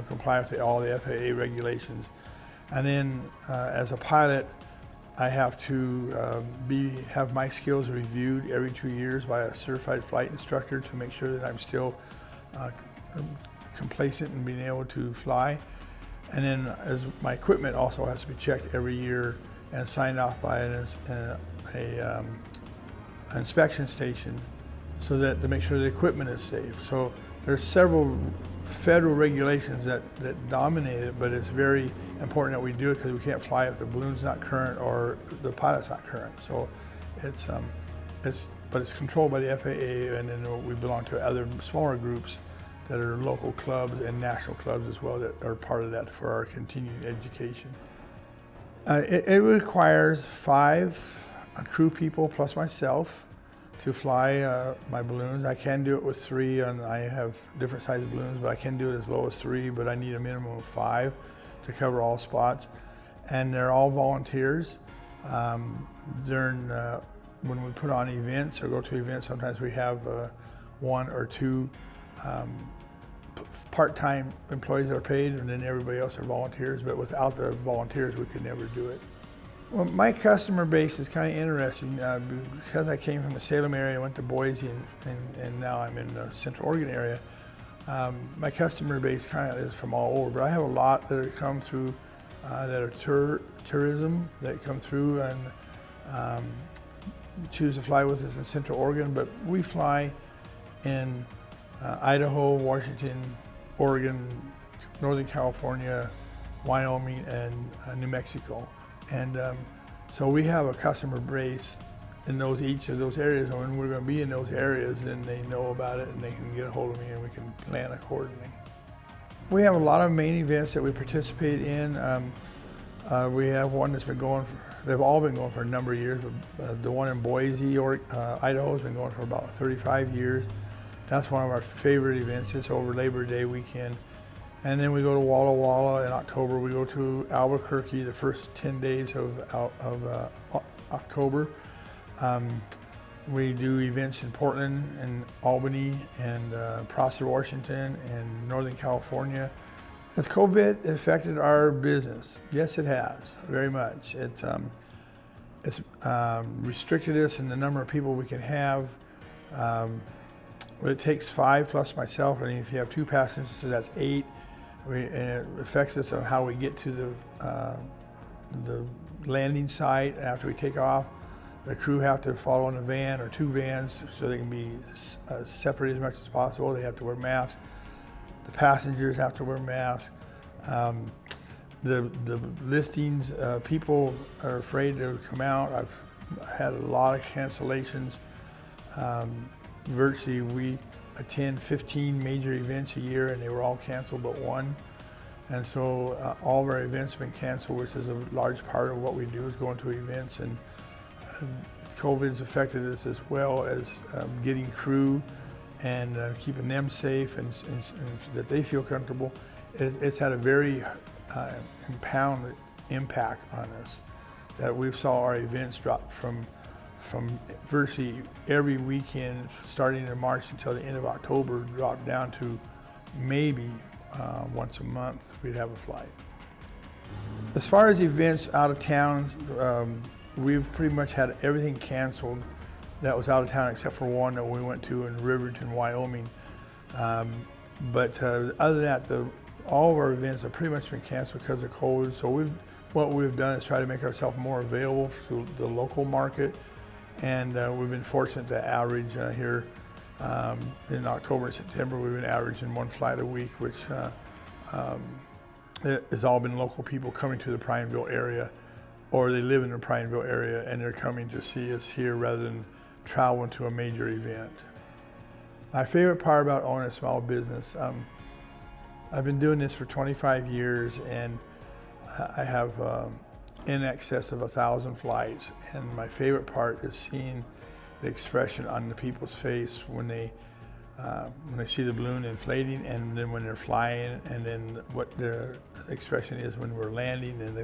comply with all the FAA regulations. And then as a pilot, I have to have my skills reviewed every 2 years by a certified flight instructor to make sure that I'm still complacent in being able to fly. And then as my equipment also has to be checked every year and signed off by an inspection station, so that to make sure the equipment is safe. So there's several federal regulations that dominate it, but it's very important that we do it, because we can't fly if the balloon's not current or the pilot's not current. So it's controlled by the FAA, and then we belong to other smaller groups that are local clubs and national clubs as well that are part of that for our continuing education. It requires 5 crew people plus myself to fly my balloons. I can do it with 3, and I have different size balloons, but I can do it as low as 3, but I need a minimum of 5 to cover all spots. And they're all volunteers. When we put on events or go to events, sometimes we have 1 or 2 part-time employees that are paid, and then everybody else are volunteers, but without the volunteers we could never do it. Well, my customer base is kind of interesting because I came from the Salem area, went to Boise, and now I'm in the Central Oregon area. My customer base kind of is from all over, but I have a lot that come through that are tourism that come through and choose to fly with us in Central Oregon, but we fly in Idaho, Washington, Oregon, Northern California, Wyoming, and New Mexico. And so we have a customer base in each of those areas, and when we're going to be in those areas, then they know about it and they can get a hold of me and we can plan accordingly. We have a lot of main events that we participate in. We have one that's been going they've all been going for a number of years, but the one in Boise, Idaho has been going for about 35 years. That's one of our favorite events. It's over Labor Day weekend. And then we go to Walla Walla in October. We go to Albuquerque the first 10 days of October. We do events in Portland and Albany and Prosser, Washington, and Northern California. Has COVID affected our business? Yes, it has, very much. It's restricted us in the number of people we can have. But it takes 5 plus myself, and if you have 2 passengers, so that's 8. And it affects us on how we get to the landing site after we take off. The crew have to follow in a van or 2 vans so they can be separated as much as possible. They have to wear masks. The passengers have to wear masks. The listings, people are afraid to come out. I've had a lot of cancellations. Virtually, attend 15 major events a year, and they were all canceled but one. And so all of our events have been canceled, which is a large part of what we do is going to events. And COVID's affected us as well as getting crew and keeping them safe and that they feel comfortable. It's had a very profound impact on us, that we saw our events drop from virtually every weekend starting in March until the end of October, drop down to maybe once a month we'd have a flight. As far as events out of town, we've pretty much had everything canceled that was out of town except for one that we went to in Riverton, Wyoming. But other than that, all of our events have pretty much been canceled because of COVID. So what we've done is try to make ourselves more available to the local market. And we've been fortunate to average here in October and September, we've been averaging one flight a week, which has all been local people coming to the Prineville area, or they live in the Prineville area and they're coming to see us here rather than traveling to a major event. My favorite part about owning a small business, I've been doing this for 25 years and I have in excess of 1,000 flights, and my favorite part is seeing the expression on the people's face when they see the balloon inflating, and then when they're flying, and then what their expression is when we're landing, and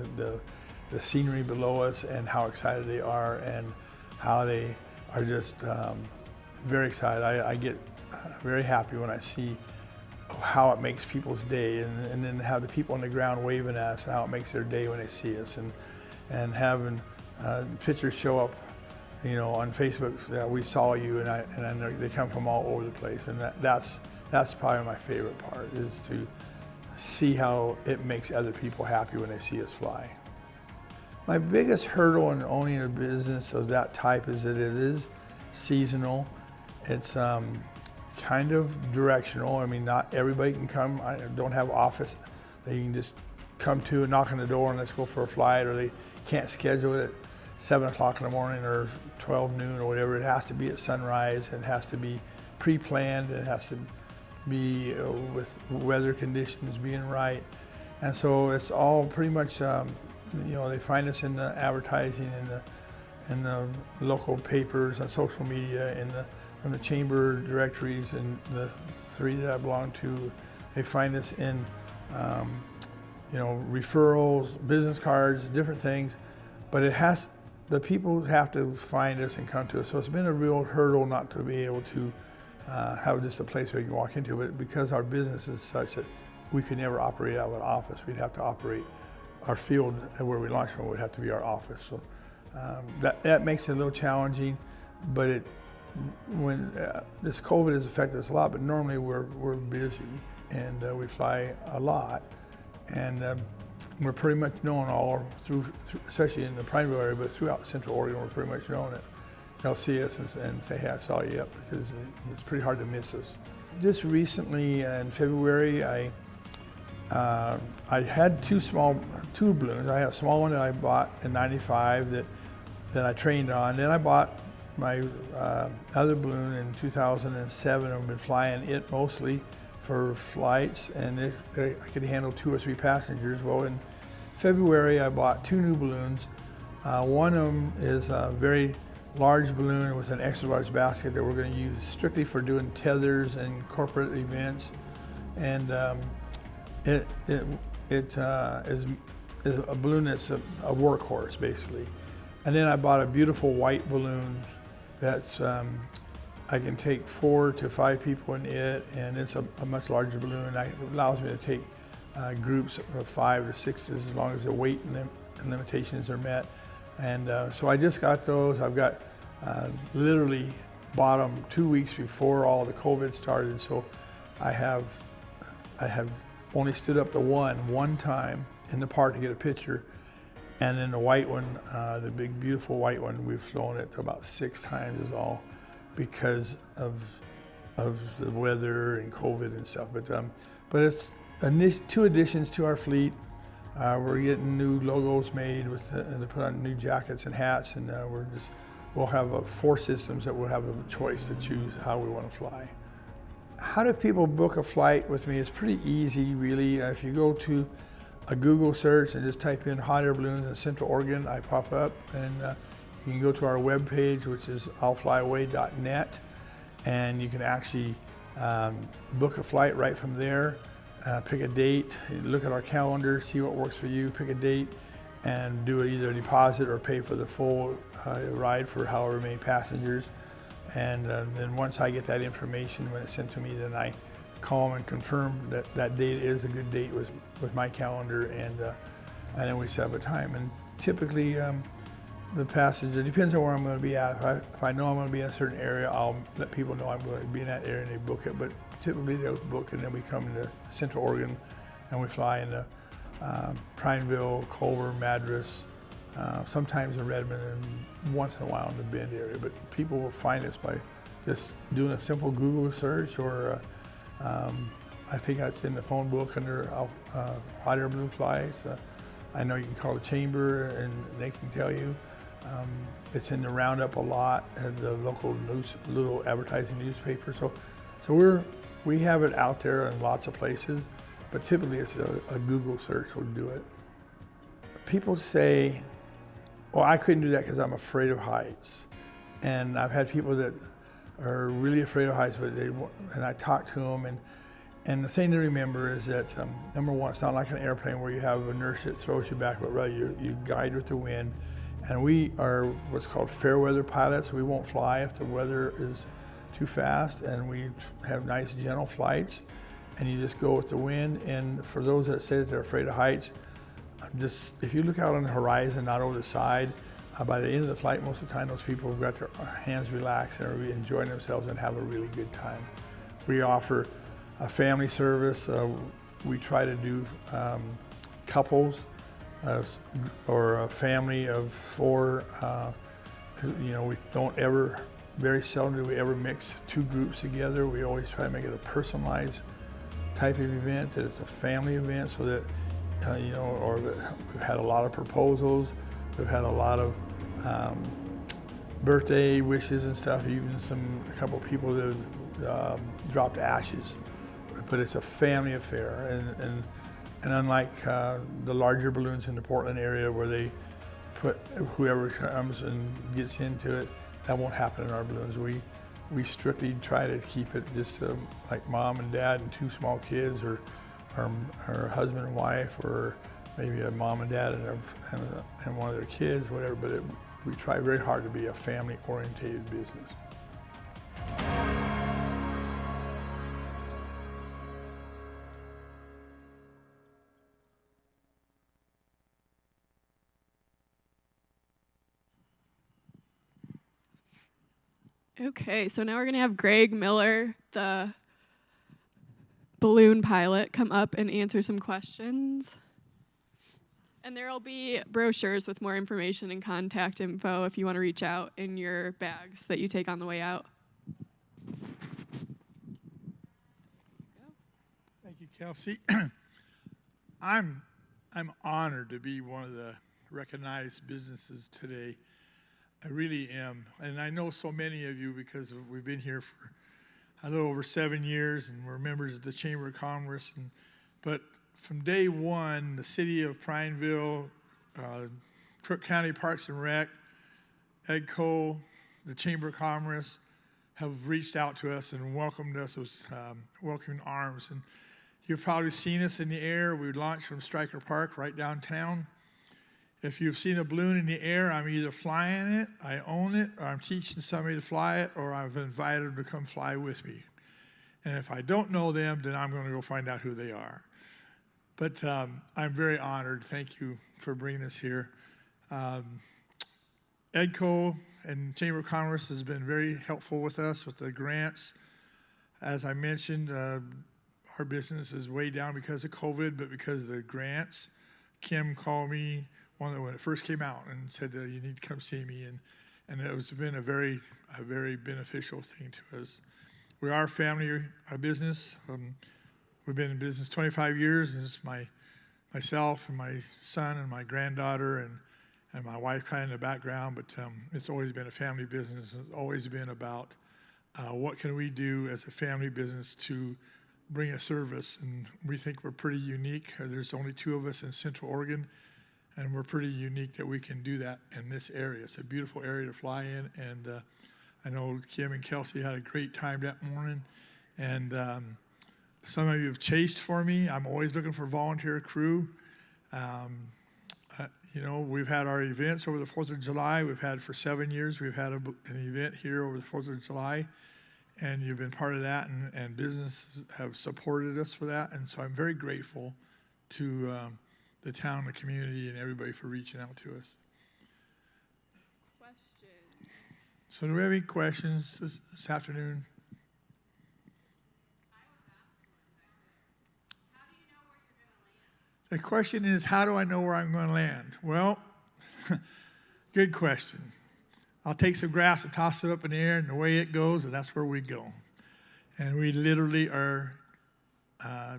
the scenery below us, and how excited they are, and how they are just very excited. I get very happy when I see how it makes people's day, and then how the people on the ground waving at us, and how it makes their day when they see us, and having pictures show up, you know, on Facebook that we saw you, and I know they come from all over the place, and that's probably my favorite part, is to see how it makes other people happy when they see us fly. My biggest hurdle in owning a business of that type is that it is seasonal. It's kind of directional. I mean, not everybody can come. I don't have an office that you can just come to and knock on the door and let's go for a flight, or they can't schedule it at 7 o'clock in the morning or 12 noon or whatever. It has to be at sunrise. It has to be pre-planned. It has to be with weather conditions being right. And so it's all pretty much, you know, they find us in the advertising, in the local papers, on social media, from the chamber directories, and the 3 that I belong to. They find us in, you know, referrals, business cards, different things. But the people have to find us and come to us. So it's been a real hurdle not to be able to have just a place where you can walk into. But because our business is such that we could never operate out of an office, we'd have to operate our field where we launch from would have to be our office. So that makes it a little challenging. But when this COVID has affected us a lot, but normally we're busy and we fly a lot, and we're pretty much known all through, especially in the Prineville area, but throughout Central Oregon, we're pretty much known that they'll see us and say, hey, I saw you up, because it's pretty hard to miss us. Just recently in February, I had two balloons. I had a small one that I bought in '95 that I trained on. Then I bought my other balloon in 2007. I've been flying it mostly for flights, and I could handle 2 or 3 passengers. Well, in February, I bought 2 new balloons. One of them is a very large balloon with an extra large basket that we're going to use strictly for doing tethers and corporate events. And it is a balloon that's a workhorse, basically. And then I bought a beautiful white balloon that's I can take 4 to 5 people in it, and it's a much larger balloon. It allows me to take groups of 5 to 6 as long as the weight and limitations are met. And so I just got those. I've got literally bought them 2 weeks before all the COVID started. So I have only stood up to one time in the park to get a picture. And then the white one, the big beautiful white one, we've flown it about 6 times is all, because of the weather and COVID and stuff. But it's 2 additions to our fleet. We're getting new logos made to put on new jackets and hats, and we'll have 4 systems that we'll have a choice to choose how we want to fly. How do people book a flight with me? It's pretty easy, really. If you go to a Google search and just type in hot air balloons in Central Oregon, I pop up, and you can go to our webpage, which is illflyaway.net, and you can actually book a flight right from there. Pick a date, look at our calendar, see what works for you, pick a date, and do either a deposit or pay for the full ride for however many passengers. And then once I get that information, when it's sent to me, then I call them and confirm that that date is a good date with my calendar, and then we set up a time. And typically, the passenger, depends on where I'm going to be at. If I know I'm going to be in a certain area, I'll let people know I'm going to be in that area and they book it. But typically they'll book, and then we come into Central Oregon and we fly into Prineville, Culver, Madras, sometimes in Redmond, and once in a while in the Bend area. But people will find us by just doing a simple Google search, or I think it's in the phone book under hot air balloon flies. I know you can call the chamber and they can tell you. It's in the roundup a lot at the local little advertising newspaper. So we have it out there in lots of places, but typically it's a Google search will do it. People say, well, I couldn't do that because I'm afraid of heights. And I've had people that are really afraid of heights, but and I talk to them, and the thing to remember is that, number one, it's not like an airplane where you have inertia that throws you back, but rather you guide with the wind. And we are what's called fair weather pilots. We won't fly if the weather is too fast, and we have nice gentle flights, and you just go with the wind. And for those that say that they're afraid of heights, if you look out on the horizon, not over the side, by the end of the flight, most of the time those people have got their hands relaxed and are really enjoying themselves and have a really good time. We offer a family service. We try to do couples or a family of 4. We don't ever, very seldom do we ever mix 2 groups together. We always try to make it a personalized type of event, that it's a family event, so that, we've had a lot of proposals. We've had a lot of birthday wishes and stuff, even a couple people that dropped ashes. But it's a family affair, and unlike the larger balloons in the Portland area where they put whoever comes and gets into it, that won't happen in our balloons. We strictly try to keep it just like mom and dad and 2 small kids, or husband and wife, or maybe a mom and dad and one of their kids, whatever. But we try very hard to be a family-oriented business. Okay, so now we're going to have Greg Miller, the balloon pilot, come up and answer some questions. And there will be brochures with more information and contact info if you want to reach out in your bags that you take on the way out. Thank you, Kelsey. I'm honored to be one of the recognized businesses today. I really am. And I know so many of you because we've been here for a little over 7 years, and we're members of the Chamber of Commerce. But from day one, the city of Prineville, Crook County Parks and Rec, Edco, the Chamber of Commerce have reached out to us and welcomed us with welcoming arms. And you've probably seen us in the air. We launched from Stryker Park right downtown. If you've seen a balloon in the air, I'm either flying it, I own it, or I'm teaching somebody to fly it, or I've invited them to come fly with me. And if I don't know them, then I'm going to go find out who they are. But I'm very honored. Thank you for bringing us here. Edco and Chamber of Commerce has been very helpful with us with the grants. As I mentioned, our business is way down because of COVID, but because of the grants. Kim called me when it first came out and said, you need to come see me. And it has been a very beneficial thing to us. We are a family business. We've been in business 25 years. This is myself and my son and my granddaughter and my wife kind of in the background, but it's always been a family business. It's always been about what can we do as a family business to bring a service? And we think we're pretty unique. There's only 2 of us in Central Oregon, and we're pretty unique that we can do that in this area. It's a beautiful area to fly in, and I know Kim and Kelsey had a great time that morning, and some of you have chased for me. I'm always looking for volunteer crew. You know, we've had our events over the 4th of July. We've had for 7 years. We've had an event here over the 4th of July, and you've been part of that, and businesses have supported us for that. And so I'm very grateful to the town, the community, and everybody for reaching out to us. Questions? So do we have any questions this afternoon? The question is, how do I know where I'm going to land? Well, good question. I'll take some grass and toss it up in the air, and the way it goes, and that's where we go. And we literally are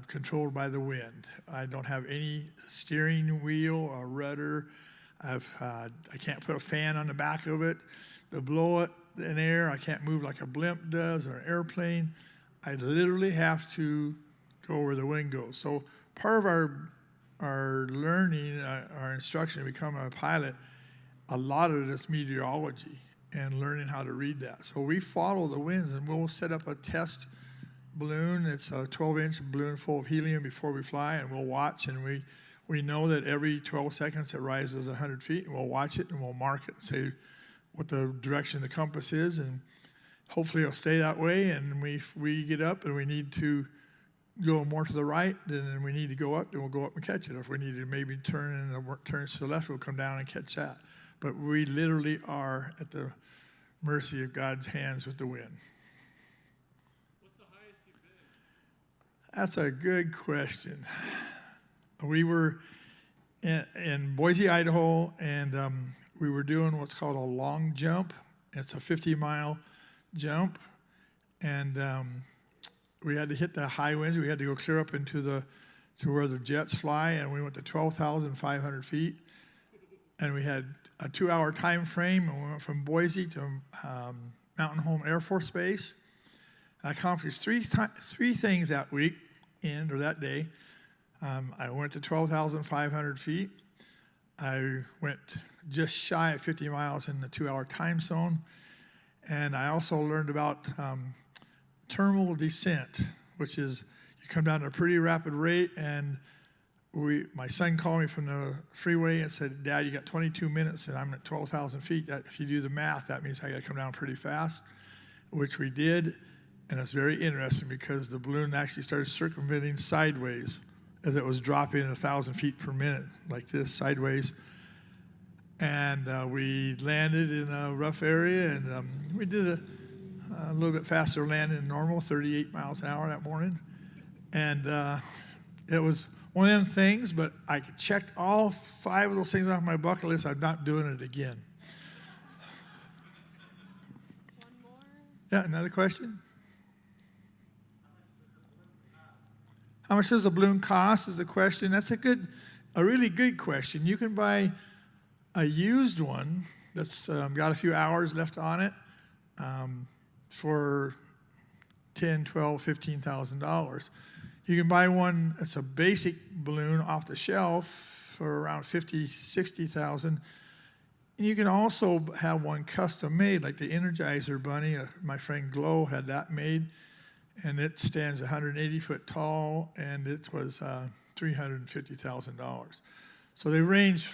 controlled by the wind. I don't have any steering wheel or rudder. I can't put a fan on the back of it to blow it in air. I can't move like a blimp does or an airplane. I literally have to go where the wind goes. So part of our learning, our instruction to become a pilot, a lot of it is meteorology and learning how to read that. So we follow the winds, and we'll set up a test balloon. It's a 12-inch balloon full of helium before we fly, and we'll watch, and we know that every 12 seconds it rises 100 feet, and we'll watch it, and we'll mark it and say what the direction the compass is, and hopefully it'll stay that way. And we get up and we need to go more to the right, then we need to go up, then we'll go up and catch it. If we need to maybe turn and it turns to the left, we'll come down and catch that. But we literally are at the mercy of God's hands with the wind. What's the highest you've been? That's a good question. We were in Boise, Idaho, and we were doing what's called a long jump. It's a 50-mile jump, and we had to hit the high winds. We had to go clear up to where the jets fly, and we went to 12,500 feet. And we had a 2-hour time frame, and we went from Boise to Mountain Home Air Force Base. And I accomplished three things that week, or that day. I went to 12,500 feet. I went just shy of 50 miles in the 2-hour time zone. And I also learned about terminal descent, which is you come down at a pretty rapid rate, and my son called me from the freeway and said, "Dad, you got 22 minutes, and I'm at 12,000 feet. If you do the math, that means I got to come down pretty fast," which we did. And it's very interesting because the balloon actually started circumventing sideways as it was dropping 1,000 feet per minute, like this, sideways. And we landed in a rough area, and we did a little bit faster landing than normal, 38 miles an hour that morning. And it was one of them things, but I checked all 5 of those things off my bucket list. I'm not doing it again. One more. Yeah, another question? How much does a balloon cost is the question. That's a really good question. You can buy a used one that's got a few hours left on it for $10,000, $12,000, $15,000. You can buy one that's a basic balloon off the shelf for around $50,000, $60,000. And you can also have one custom made, like the Energizer Bunny. My friend Glow had that made, and it stands 180 foot tall, and it was $350,000. So they range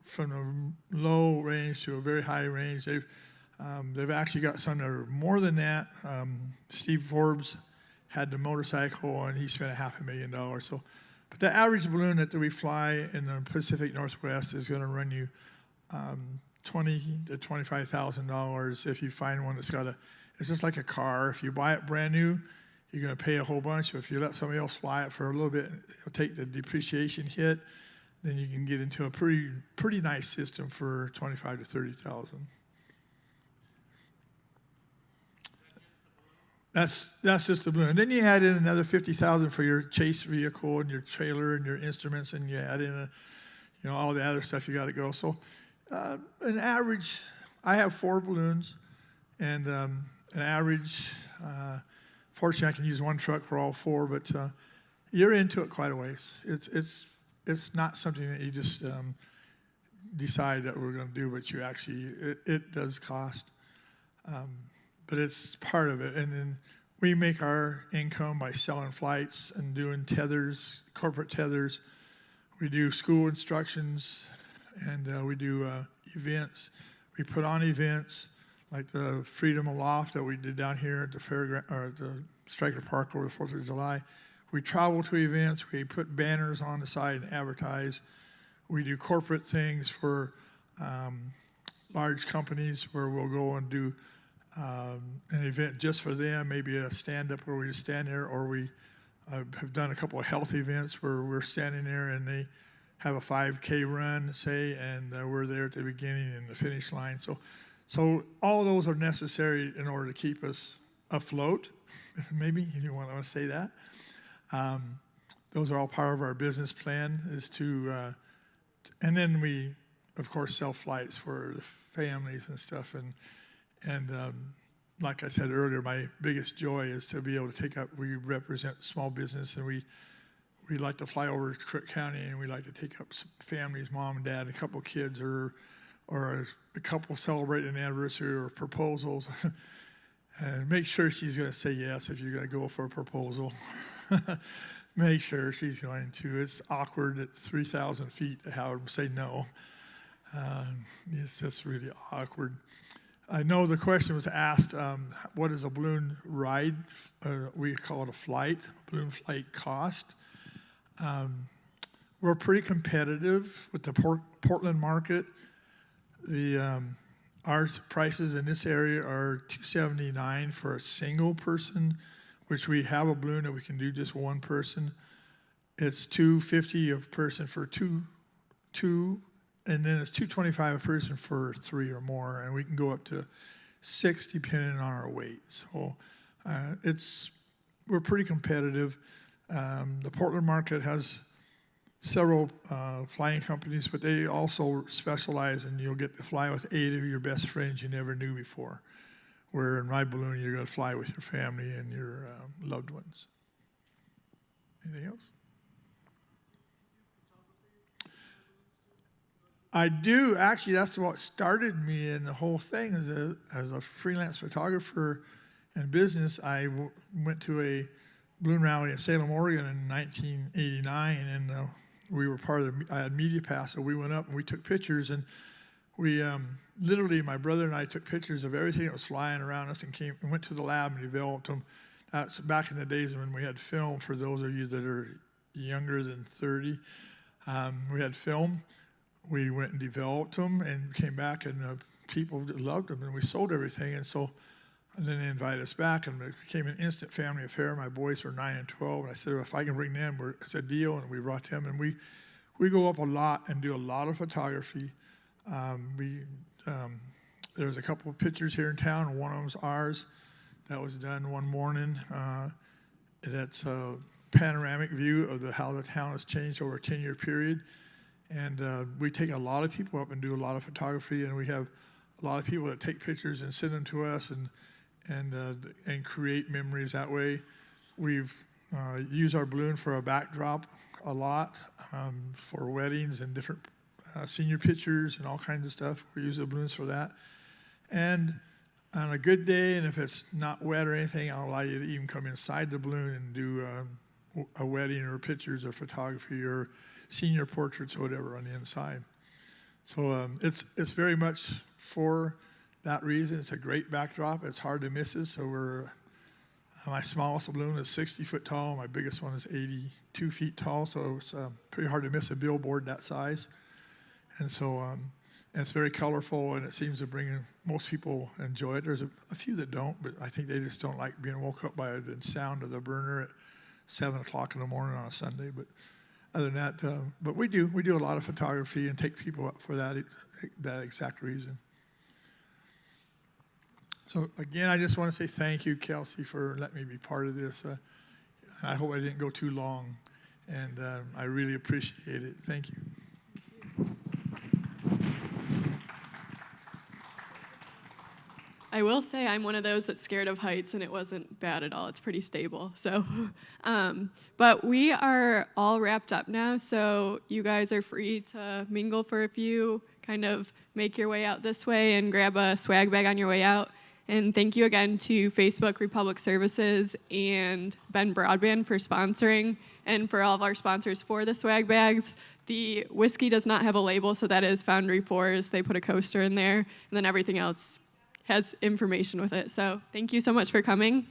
from a low range to a very high range. They've actually got some that are more than that. Steve Forbes had the motorcycle, and he spent $500,000. So, but the average balloon that we fly in the Pacific Northwest is going to run you $20,000 to $25,000 if you find one that's it's just like a car. If you buy it brand new, you're going to pay a whole bunch. If you let somebody else fly it for a little bit, it'll take the depreciation hit. Then you can get into a pretty nice system for $25,000 to $30,000. That's just the balloon. And then you add in another $50,000 for your chase vehicle and your trailer and your instruments, and you add in all the other stuff you got to go. So an average, I have 4 balloons, and an average. Fortunately, I can use one truck for all four, but you're into it quite a ways. It's not something that you just decide that we're going to do, but you actually, it does cost. But it's part of it. And then we make our income by selling flights and doing tethers, corporate tethers. We do school instructions, and we do events. We put on events like the Freedom Aloft that we did down here at the fairground or at the Stryker Park over the 4th of July. We travel to events. We put banners on the side and advertise. We do corporate things for large companies where we'll go and do an event just for them, maybe a stand-up where we just stand there, or we have done a couple of health events where we're standing there and they have a 5K run, say, and we're there at the beginning and the finish line. So all those are necessary in order to keep us afloat, maybe, if you want to say that. Those are all part of our business plan, is to, and then we, of course, sell flights for the families and stuff. And like I said earlier, my biggest joy is to be able to take up, we represent small business, and we like to fly over to Crook County, and we like to take up some families, mom and dad, a couple of kids, or a couple celebrating an anniversary or proposals. And make sure she's going to say yes if you're going to go for a proposal. Make sure she's going to. It's awkward at 3,000 feet to have them say no. It's just really awkward. I know the question was asked, what does a balloon ride, we call it a flight, balloon flight cost? We're pretty competitive with the Portland market. Our prices in this area are $279 for a single person, which we have a balloon that we can do just one person. It's $250 a person for two, and then it's $225 a person for 3 or more, and we can go up to 6 depending on our weight. So we're pretty competitive. The Portland market has several flying companies, but they also specialize, and you'll get to fly with 8 of your best friends you never knew before. Where in my balloon, you're going to fly with your family and your loved ones. Anything else? I do. Actually, that's what started me in the whole thing. As a freelance photographer in business, I went to a balloon rally in Salem, Oregon in 1989, and we were part of I had Media Pass, so we went up and we took pictures, and we literally, my brother and I took pictures of everything that was flying around us and went to the lab and developed them. That's back in the days when we had film, for those of you that are younger than 30. We had film. We went and developed them and came back, and people loved them, and we sold everything. And then they invited us back, and it became an instant family affair. My boys were 9 and 12, and I said, well, if I can bring them, it's a deal, and we brought them. And we go up a lot and do a lot of photography. There's a couple of pictures here in town, and one of them's ours. That was done one morning. That's a panoramic view of how the town has changed over a 10-year period. And we take a lot of people up and do a lot of photography, and we have a lot of people that take pictures and send them to us and create memories that way. We've used our balloon for a backdrop a lot for weddings and different senior pictures and all kinds of stuff. We use the balloons for that. And on a good day, and if it's not wet or anything, I'll allow you to even come inside the balloon and do a wedding or pictures or photography or senior portraits or whatever on the inside. So it's very much for that reason. It's a great backdrop. It's hard to miss it. So my smallest balloon is 60 foot tall. My biggest one is 82 feet tall. So it's pretty hard to miss a billboard that size. And so and it's very colorful, and it seems to most people enjoy it. There's a few that don't, but I think they just don't like being woke up by the sound of the burner at 7 o'clock in the morning on a Sunday. But other than that, but we do a lot of photography and take people up for that exact reason. So again, I just want to say thank you, Kelsey, for letting me be part of this. I hope I didn't go too long, and I really appreciate it. Thank you. I will say I'm one of those that's scared of heights, and it wasn't bad at all. It's pretty stable. So, but we are all wrapped up now, so you guys are free to mingle for a few, kind of make your way out this way and grab a swag bag on your way out. And thank you again to Facebook Republic Services and Ben Broadband for sponsoring, and for all of our sponsors for the swag bags. The whiskey does not have a label, so that is Foundry 4's. They put a coaster in there, and then everything else has information with it. So thank you so much for coming.